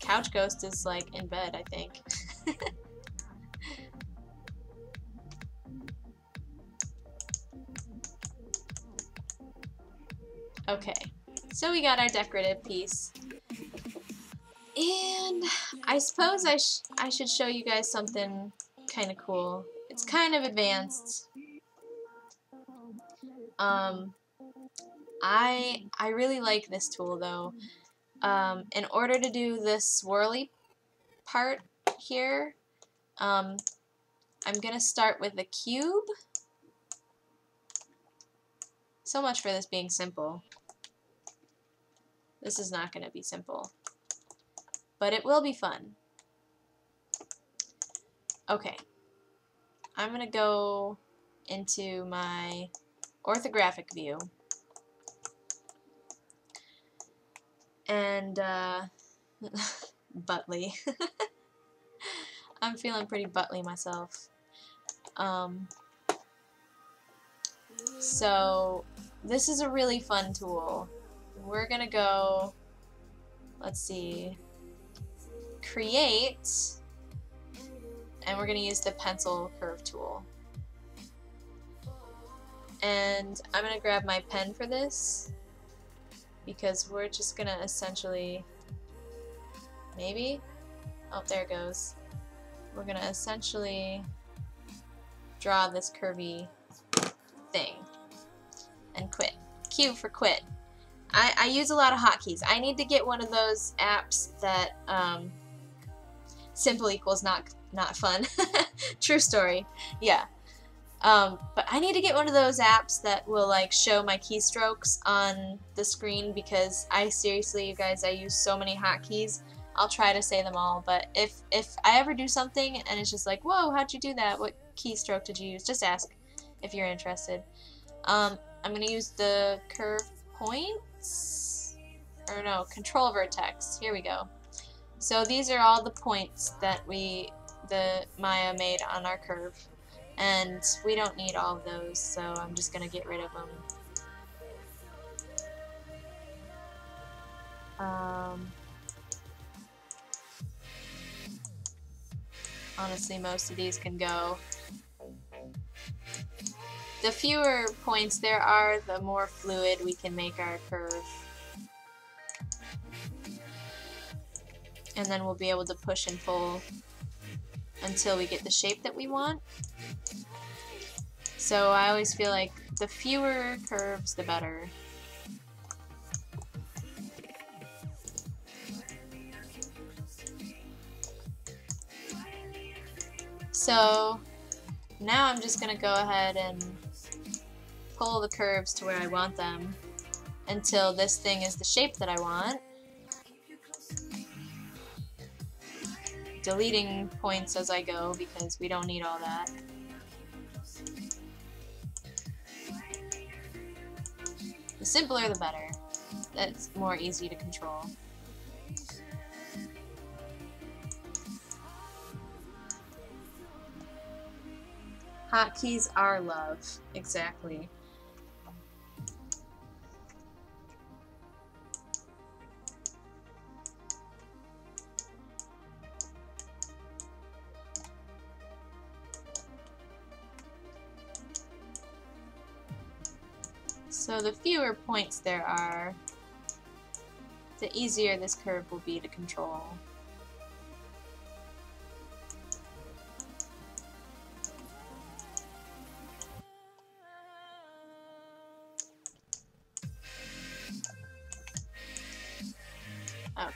Couch Ghost is like in bed, I think. Okay, so we got our decorative piece. And I suppose I should show you guys something kind of cool. It's kind of advanced. I really like this tool though. In order to do this swirly part here, I'm gonna start with a cube. So much for this being simple. This is not gonna be simple, but it will be fun. Okay, I'm gonna go into my orthographic view. And buttly. I'm feeling pretty buttly myself. So this is a really fun tool. We're gonna go, let's see, create, and we're gonna use the pencil curve tool. And I'm gonna grab my pen for this, because we're just gonna essentially, maybe, oh, there it goes. We're gonna essentially draw this curvy thing and quit. Q for quit. I use a lot of hotkeys. I need to get one of those apps that simple equals not fun. True story. Yeah. But I need to get one of those apps that will like show my keystrokes on the screen, because I seriously, you guys, I use so many hotkeys. I'll try to say them all, but if I ever do something and it's just like, whoa, how'd you do that? What keystroke did you use? Just ask if you're interested. I'm gonna use the curve points, or no, control vertex. Here we go. So these are all the points that Maya made on our curve. And we don't need all of those, so I'm just gonna get rid of them. Honestly, most of these can go. The fewer points there are, the more fluid we can make our curve. And then we'll be able to push and pull until we get the shape that we want. So I always feel like the fewer curves, the better. So now I'm just going to go ahead and pull the curves to where I want them until this thing is the shape that I want. Deleting points as I go because we don't need all that. The simpler the better. That's more easy to control. Hotkeys are love. Exactly. So the fewer points there are, the easier this curve will be to control. Okay.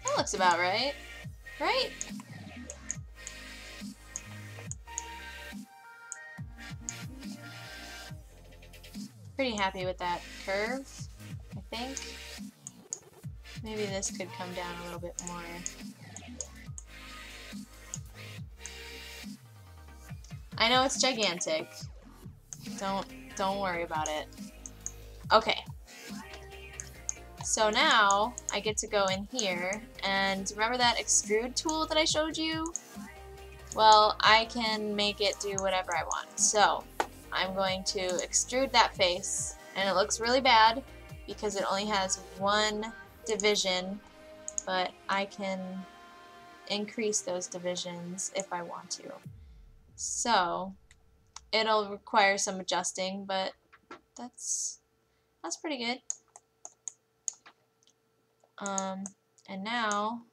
That looks about right. Right? Pretty happy with that curve, I think. Maybe this could come down a little bit more. I know it's gigantic. Don't worry about it. Okay. So now I get to go in here, and remember that extrude tool that I showed you? Well, I can make it do whatever I want. So I'm going to extrude that face, and it looks really bad because it only has one division, but I can increase those divisions if I want to. So it'll require some adjusting, but that's pretty good. And now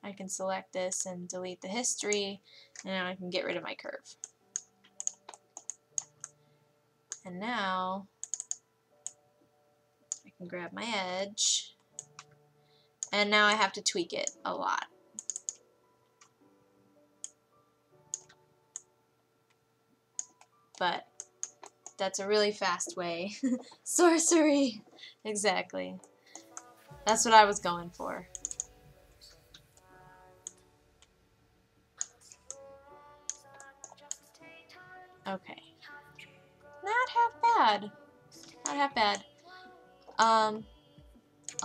I can select this and delete the history, and now I can get rid of my curve. And now I can grab my edge, and now I have to tweak it a lot. But that's a really fast way. Sorcery! Exactly. That's what I was going for. Okay. Not half bad. Not half bad. A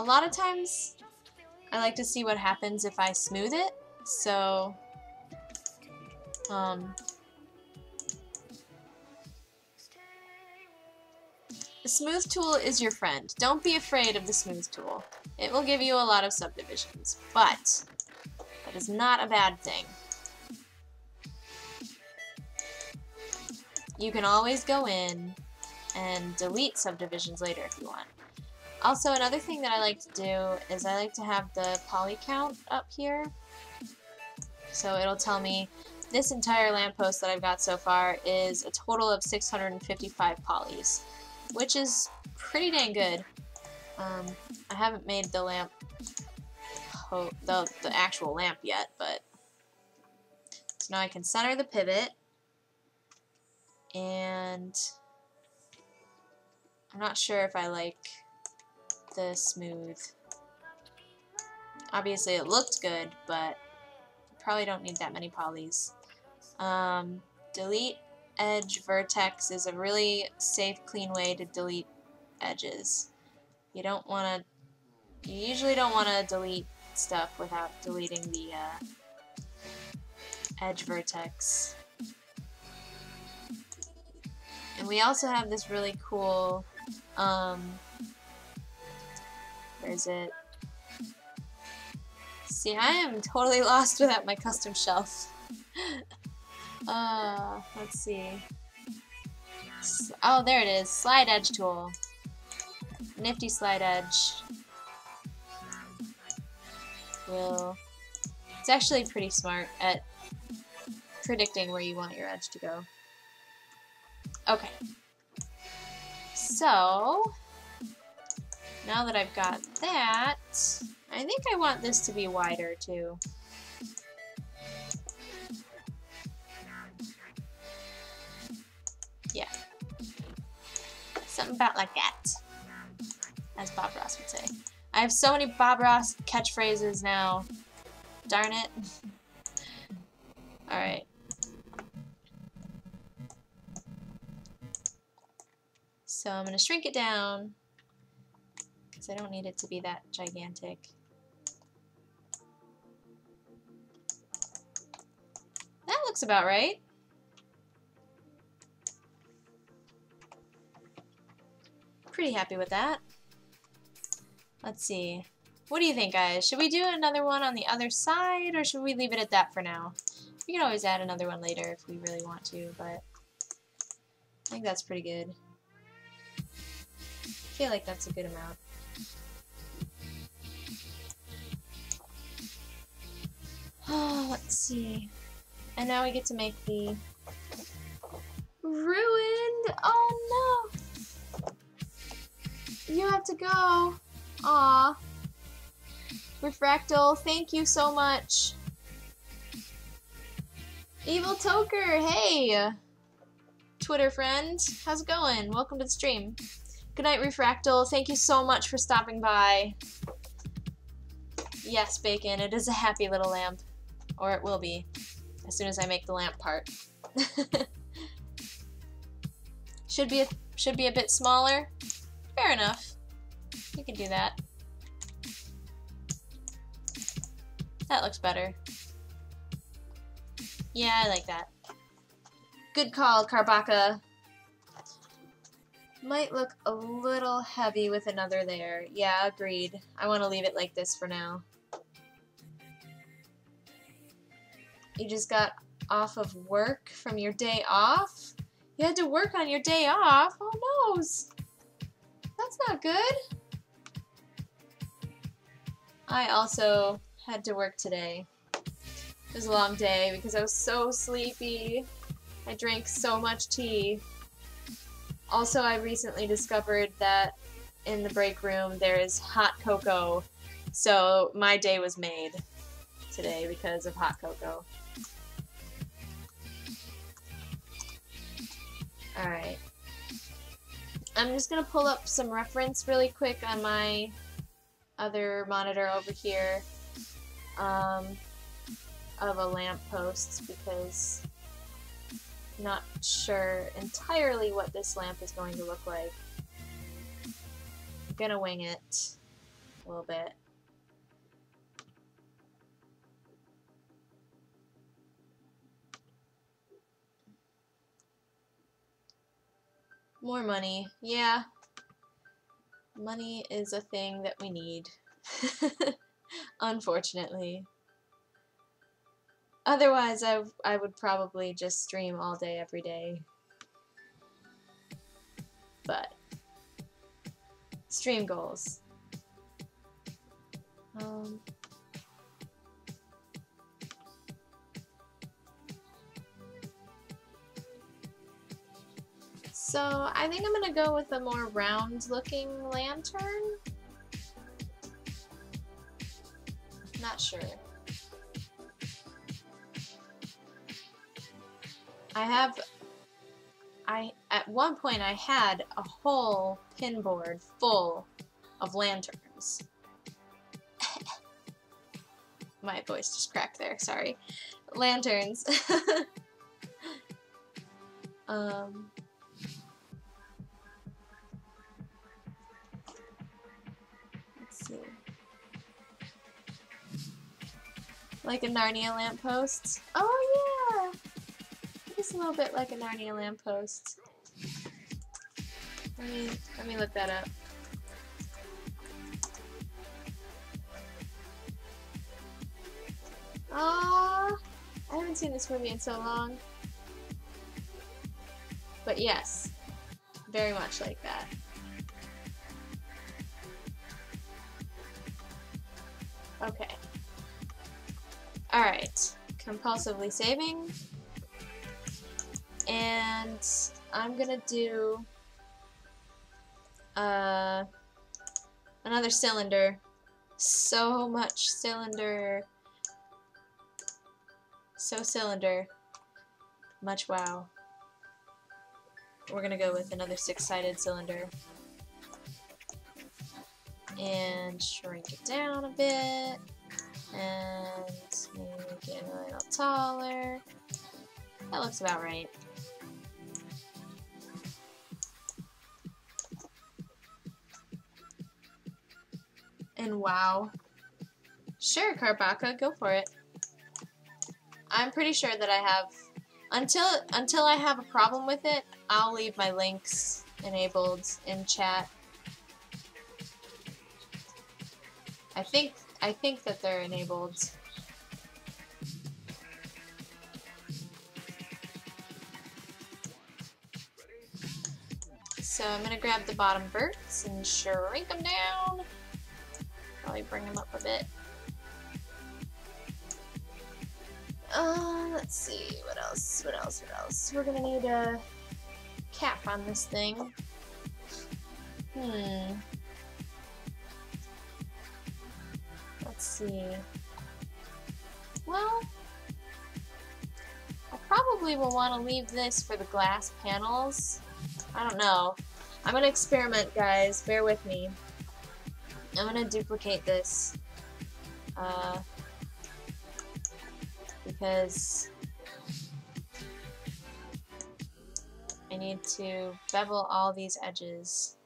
lot of times I like to see what happens if I smooth it. So, the smooth tool is your friend. Don't be afraid of the smooth tool. It will give you a lot of subdivisions, but that is not a bad thing. You can always go in and delete subdivisions later if you want. Also, another thing that I like to do is I like to have the poly count up here. So it'll tell me this entire lamppost that I've got so far is a total of 655 polys, which is pretty dang good. I haven't made the lamp, the actual lamp yet, but so now I can center the pivot, and I'm not sure if I like the smooth. Obviously it looked good, but probably don't need that many polys. Delete edge vertex is a really safe, clean way to delete edges. You usually don't want to delete stuff without deleting the edge vertex. And we also have this really cool, where is it? See, I am totally lost without my custom shelf. Let's see. Oh, there it is. Slide edge tool. Nifty slide edge. It's actually pretty smart at predicting where you want your edge to go. Okay. So, now that I've got that, I think I want this to be wider too. Yeah. Something about like that, as Bob Ross would say. I have so many Bob Ross catchphrases now. Darn it. Alright. So I'm going to shrink it down, because I don't need it to be that gigantic. That looks about right. Pretty happy with that. Let's see. What do you think, guys? Should we do another one on the other side, or should we leave it at that for now? We can always add another one later if we really want to, but I think that's pretty good. I feel like that's a good amount. Oh, let's see. And now we get to make the ruined. Oh no! You have to go. Aw. Refractal, thank you so much. Evil Toker, hey! Twitter friend, how's it going? Welcome to the stream. Good night, Refractal. Thank you so much for stopping by. Yes, Bacon, it is a happy little lamp. Or it will be, as soon as I make the lamp part. Should be a bit smaller. Fair enough. You can do that. That looks better. Yeah, I like that. Good call, Carbaka. Might look a little heavy with another there. Yeah, agreed. I want to leave it like this for now. You just got off of work from your day off? You had to work on your day off? Oh, noes. That's not good. I also had to work today. It was a long day because I was so sleepy. I drank so much tea. Also, I recently discovered that in the break room there is hot cocoa. So my day was made today because of hot cocoa. Alright. I'm just going to pull up some reference really quick on my other monitor over here of a lamppost because I'm not sure entirely what this lamp is going to look like. I'm going to wing it a little bit. More money. Yeah. Money is a thing that we need. Unfortunately. Otherwise, I would probably just stream all day, every day. But stream goals. So I think I'm gonna go with a more round-looking lantern. Not sure. At one point I had a whole pinboard full of lanterns. My voice just cracked there, sorry. Lanterns. Let's see. Like a Narnia lamppost. Oh yeah! Just a little bit like a Narnia lamppost. Let me look that up. I haven't seen this movie in so long. But yes, very much like that. Okay. Alright. Compulsively saving. And I'm gonna do another cylinder. So much cylinder. So cylinder. Much wow. We're gonna go with another 6-sided cylinder. And shrink it down a bit. And make it a little taller. That looks about right. And wow. Sure, Carbaka, go for it. I'm pretty sure that I have, until I have a problem with it, I'll leave my links enabled in chat. I think that they're enabled. So I'm gonna grab the bottom verts and shrink them down. Probably bring them up a bit. Let's see, what else? We're gonna need a cap on this thing. Let's see. Well, I probably will want to leave this for the glass panels. I don't know. I'm gonna experiment, guys. Bear with me. I'm gonna duplicate this. Because I need to bevel all these edges.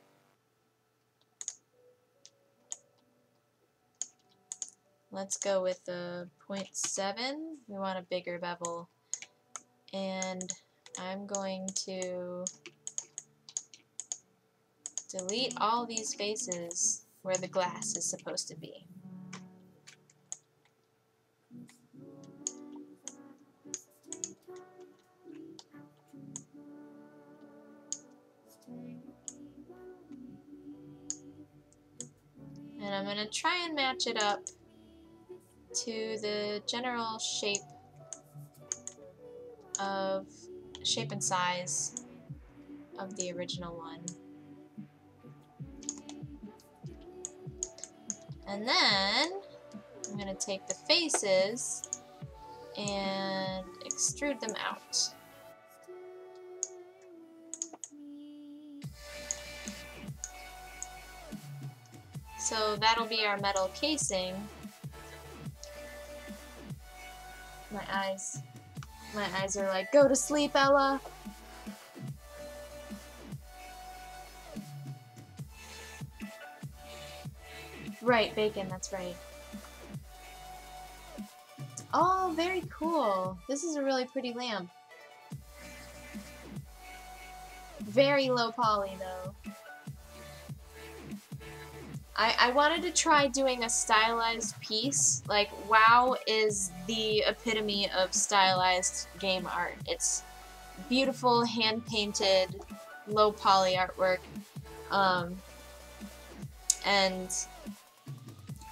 Let's go with the 0.7. We want a bigger bevel. And I'm going to delete all these faces where the glass is supposed to be. And I'm going to try and match it up to the general shape and size of the original one. And then I'm going to take the faces and extrude them out. So that'll be our metal casing. My eyes are like, go to sleep, Ella. Right, bacon, that's right. Oh, very cool. This is a really pretty lamp. Very low poly, though. I wanted to try doing a stylized piece. Like, WoW is the epitome of stylized game art. It's beautiful, hand-painted, low poly artwork. And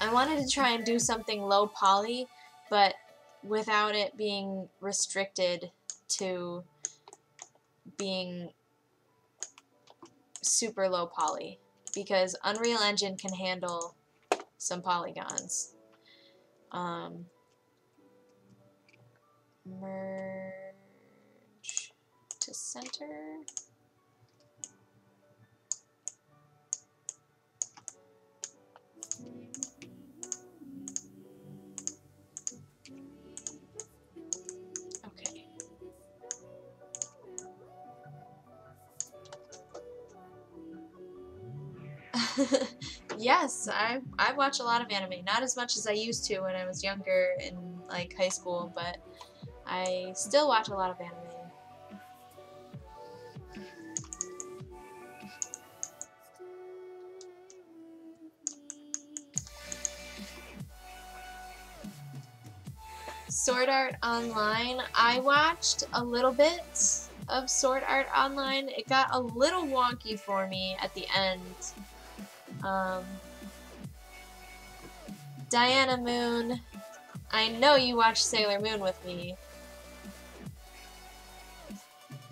I wanted to try and do something low poly, but without it being restricted to being super low poly, because Unreal Engine can handle some polygons. Merge to center. Okay. Yes, I watch a lot of anime. Not as much as I used to when I was younger in like high school, but I still watch a lot of anime. Sword Art Online, I watched a little bit of Sword Art Online. It got a little wonky for me at the end. Diana Moon, I know you watched Sailor Moon with me.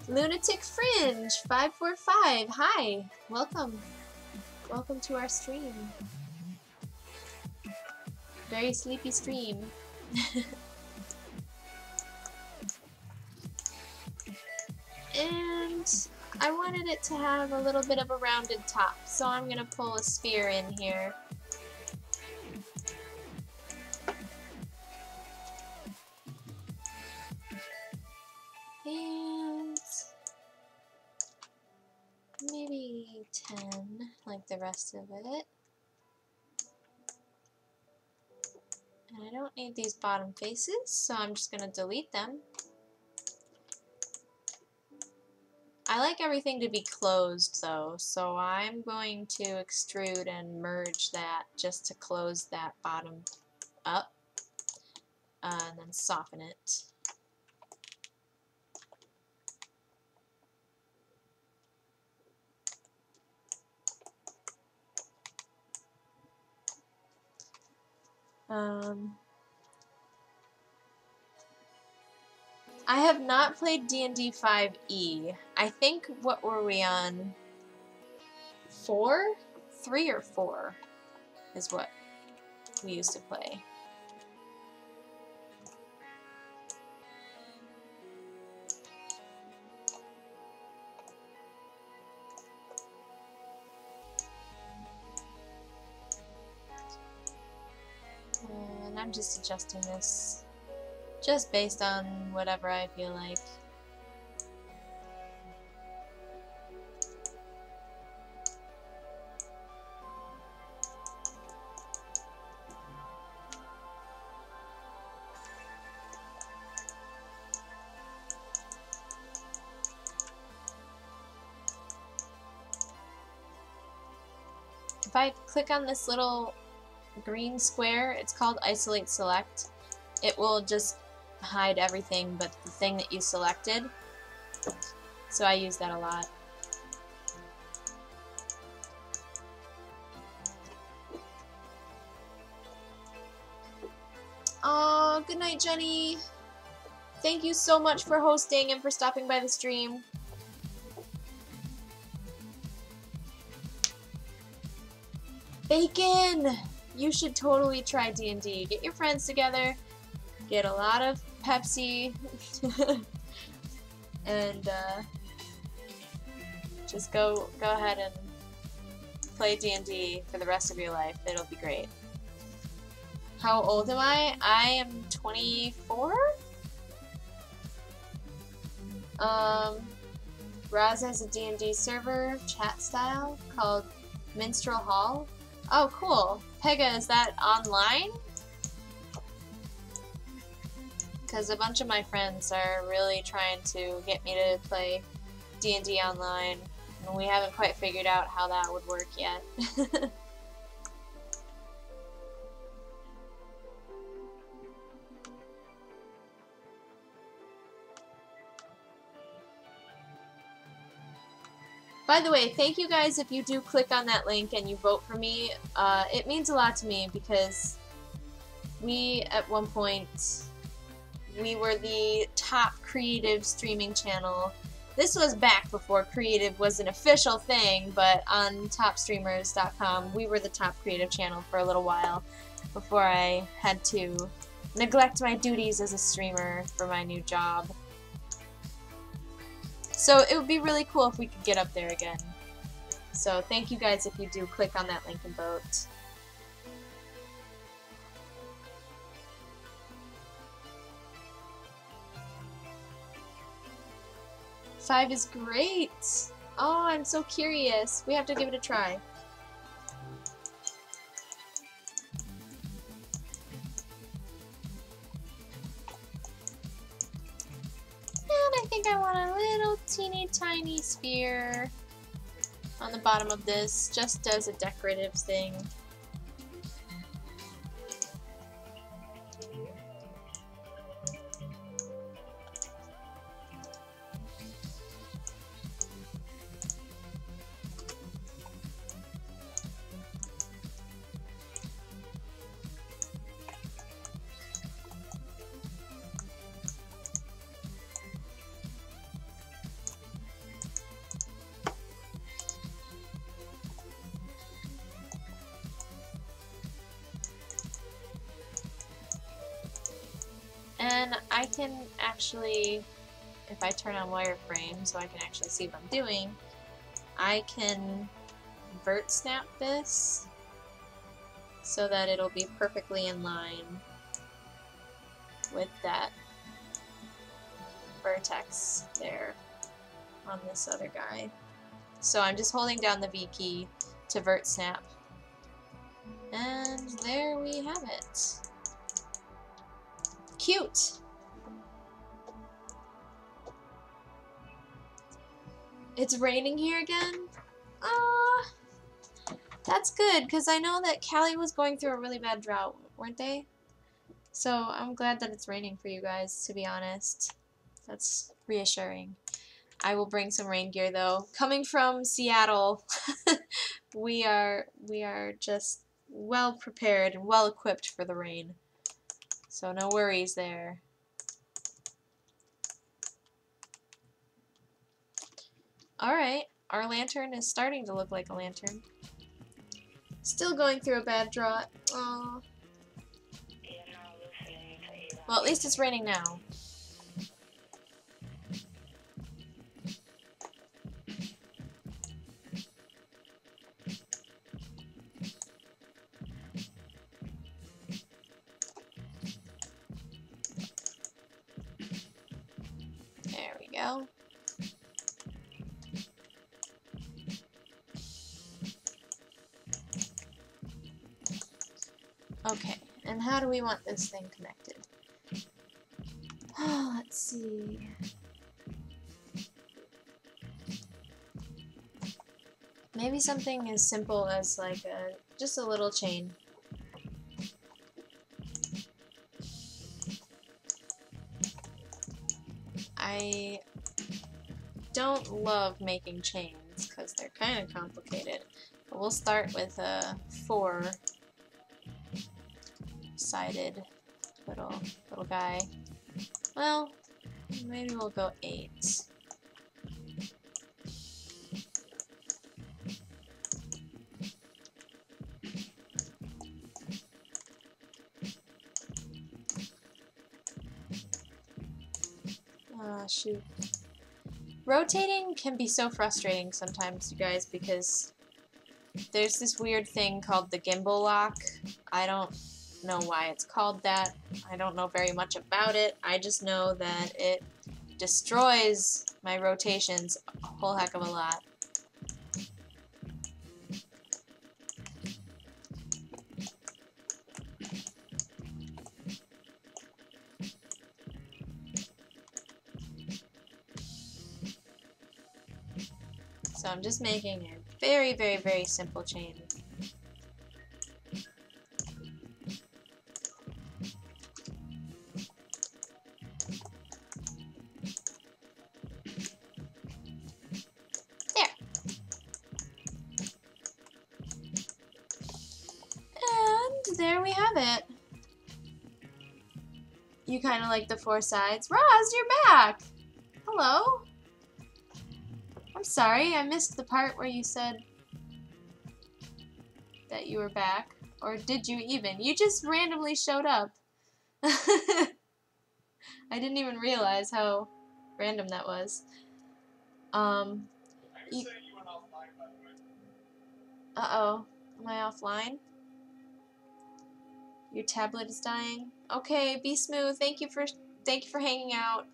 Lunatic Fringe 545, hi, welcome. Welcome to our stream. Very sleepy stream. And I wanted it to have a little bit of a rounded top, so I'm going to pull a sphere in here. And maybe 10, like the rest of it. And I don't need these bottom faces, so I'm just going to delete them. I like everything to be closed though, so I'm going to extrude and merge that just to close that bottom up, and then soften it. I have not played D&D 5e. I think, what were we on? 4? 3 or 4 is what we used to play. And I'm just adjusting this just based on whatever I feel like. If I click on this little green square, it's called Isolate Select, it will just hide everything but the thing that you selected. So I use that a lot. Oh, good night, Jenny. Thank you so much for hosting and for stopping by the stream. Bacon! You should totally try D&D. Get your friends together, get a lot of Pepsi, and just go ahead and play D&D for the rest of your life. It'll be great. How old am I? I am 24? Raz has a D&D server, chat style, called Minstrel Hall. Oh, cool. Pega, is that online? Because a bunch of my friends are really trying to get me to play D&D online, and we haven't quite figured out how that would work yet. By the way, thank you guys if you do click on that link and you vote for me. It means a lot to me because we, at one point, we were the top creative streaming channel. This was back before creative was an official thing, but on topstreamers.com, we were the top creative channel for a little while before I had to neglect my duties as a streamer for my new job. So it would be really cool if we could get up there again. So thank you guys if you do click on that link and vote. Five is great! Oh, I'm so curious. We have to give it a try. And I think I want a little teeny tiny spear on the bottom of this, just as a decorative thing. And I can actually, if I turn on wireframe so I can actually see what I'm doing, I can vert snap this so that it'll be perfectly in line with that vertex there on this other guy. So I'm just holding down the V key to vert snap. And there we have it. Cute! It's raining here again? That's good, because I know that Cali was going through a really bad drought, weren't they? So I'm glad that it's raining for you guys, to be honest. That's reassuring. I will bring some rain gear, though. Coming from Seattle, we are just well prepared and well equipped for the rain. So no worries there. Alright, our lantern is starting to look like a lantern. Still going through a bad drought. Aww. Well, at least it's raining now. There we go. Okay, and how do we want this thing connected? Let's see. Maybe something as simple as like just a little chain. I don't love making chains because they're kind of complicated, but we'll start with a 4-sided little guy. Well, maybe we'll go 8. Shoot. Rotating can be so frustrating sometimes, you guys, because there's this weird thing called the gimbal lock. I don't know why it's called that. I don't know very much about it. I just know that it destroys my rotations a whole heck of a lot. So I'm just making a very, very, very simple chain. There. And there we have it. You kind of like the 4 sides. Roz, you're back! Hello? I'm sorry, I missed the part where you said that you were back. Or did you even? You just randomly showed up. I didn't even realize how random that was. Uh-oh. Am I offline? Your tablet is dying? Okay, be smooth. Thank you for hanging out.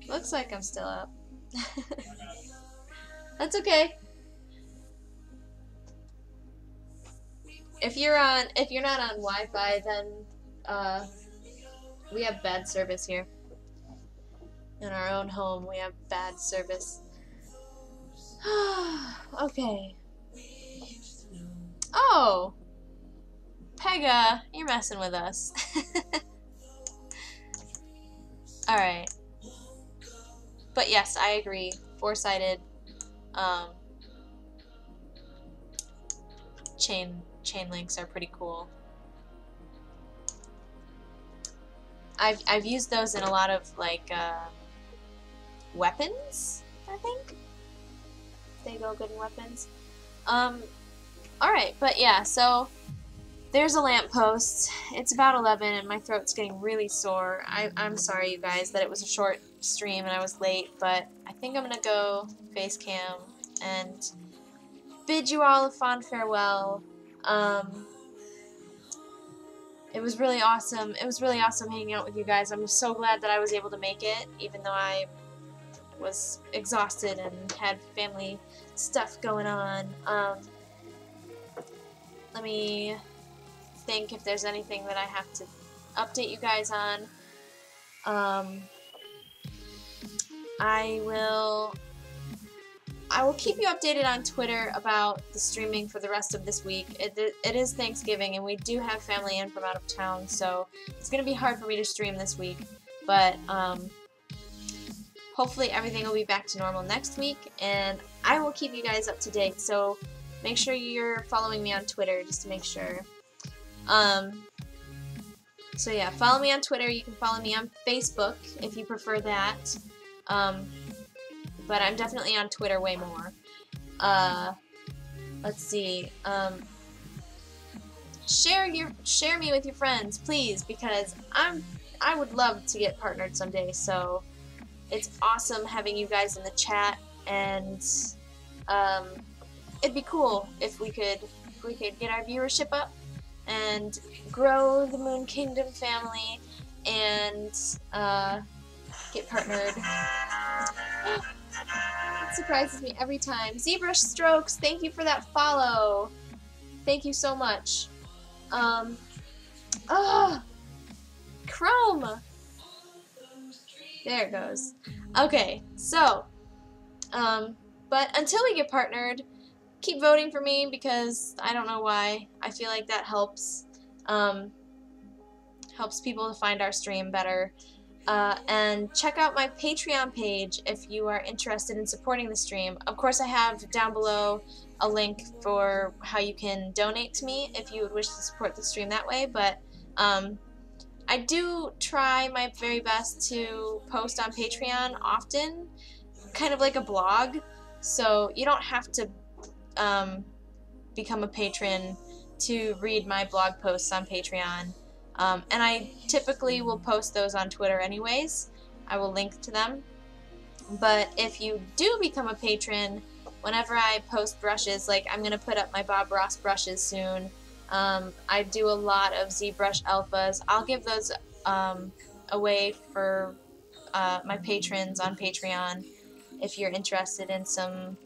Looks like I'm still up. That's okay. If you're not on Wi-Fi, then we have bad service here. In our own home, we have bad service. Okay. Oh, Pega, you're messing with us. All right. But yes, I agree. 4-sided chain links are pretty cool. I've used those in a lot of like weapons, I think. They go good in weapons. Alright, but yeah, so there's a lamppost. It's about 11 and my throat's getting really sore. I'm sorry, you guys, that it was a short stream and I was late, but I think I'm gonna go face cam and bid you all a fond farewell. It was really awesome. It was really awesome hanging out with you guys. I'm so glad that I was able to make it, even though I was exhausted and had family stuff going on. Let me think if there's anything that I have to update you guys on. I will keep you updated on Twitter about the streaming for the rest of this week. It is Thanksgiving and we do have family in from out of town, so it's going to be hard for me to stream this week, but hopefully everything will be back to normal next week, and I will keep you guys up to date, so make sure you're following me on Twitter just to make sure. So yeah, follow me on Twitter. You can follow me on Facebook if you prefer that. But I'm definitely on Twitter way more. Let's see. Share me with your friends, please, because I would love to get partnered someday. So it's awesome having you guys in the chat, and it'd be cool if we could get our viewership up and grow the Moon Kingdom family and get partnered. It surprises me every time. Zebra Strokes, thank you for that follow. Thank you so much. Chrome. There it goes. Okay, so, but until we get partnered, keep voting for me because I don't know why. I feel like that helps. Helps people to find our stream better. And check out my Patreon page if you are interested in supporting the stream. Of course, I have down below a link for how you can donate to me if you would wish to support the stream that way, but I do try my very best to post on Patreon often, kind of like a blog, so you don't have to become a patron to read my blog posts on Patreon. And I typically will post those on Twitter anyways. I will link to them. But if you do become a patron, whenever I post brushes, like I'm going to put up my Bob Ross brushes soon. I do a lot of ZBrush alphas. I'll give those away for my patrons on Patreon if you're interested in some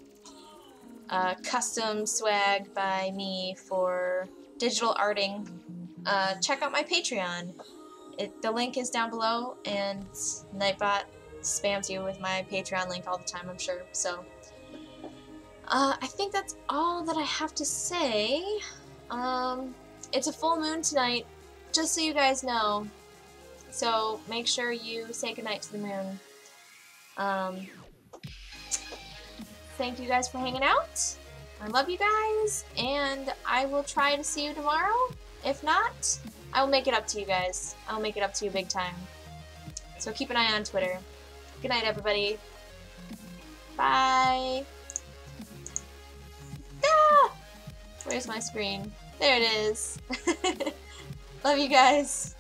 custom swag by me for digital arting. Check out my Patreon. The link is down below, and Nightbot spams you with my Patreon link all the time, I'm sure. So, I think that's all that I have to say. It's a full moon tonight, just so you guys know. So make sure you say goodnight to the moon. Thank you guys for hanging out. I love you guys, and I will try to see you tomorrow. If not, I will make it up to you guys. I'll make it up to you big time. So keep an eye on Twitter. Good night, everybody. Bye. Ah! Where's my screen? There it is. Love you guys.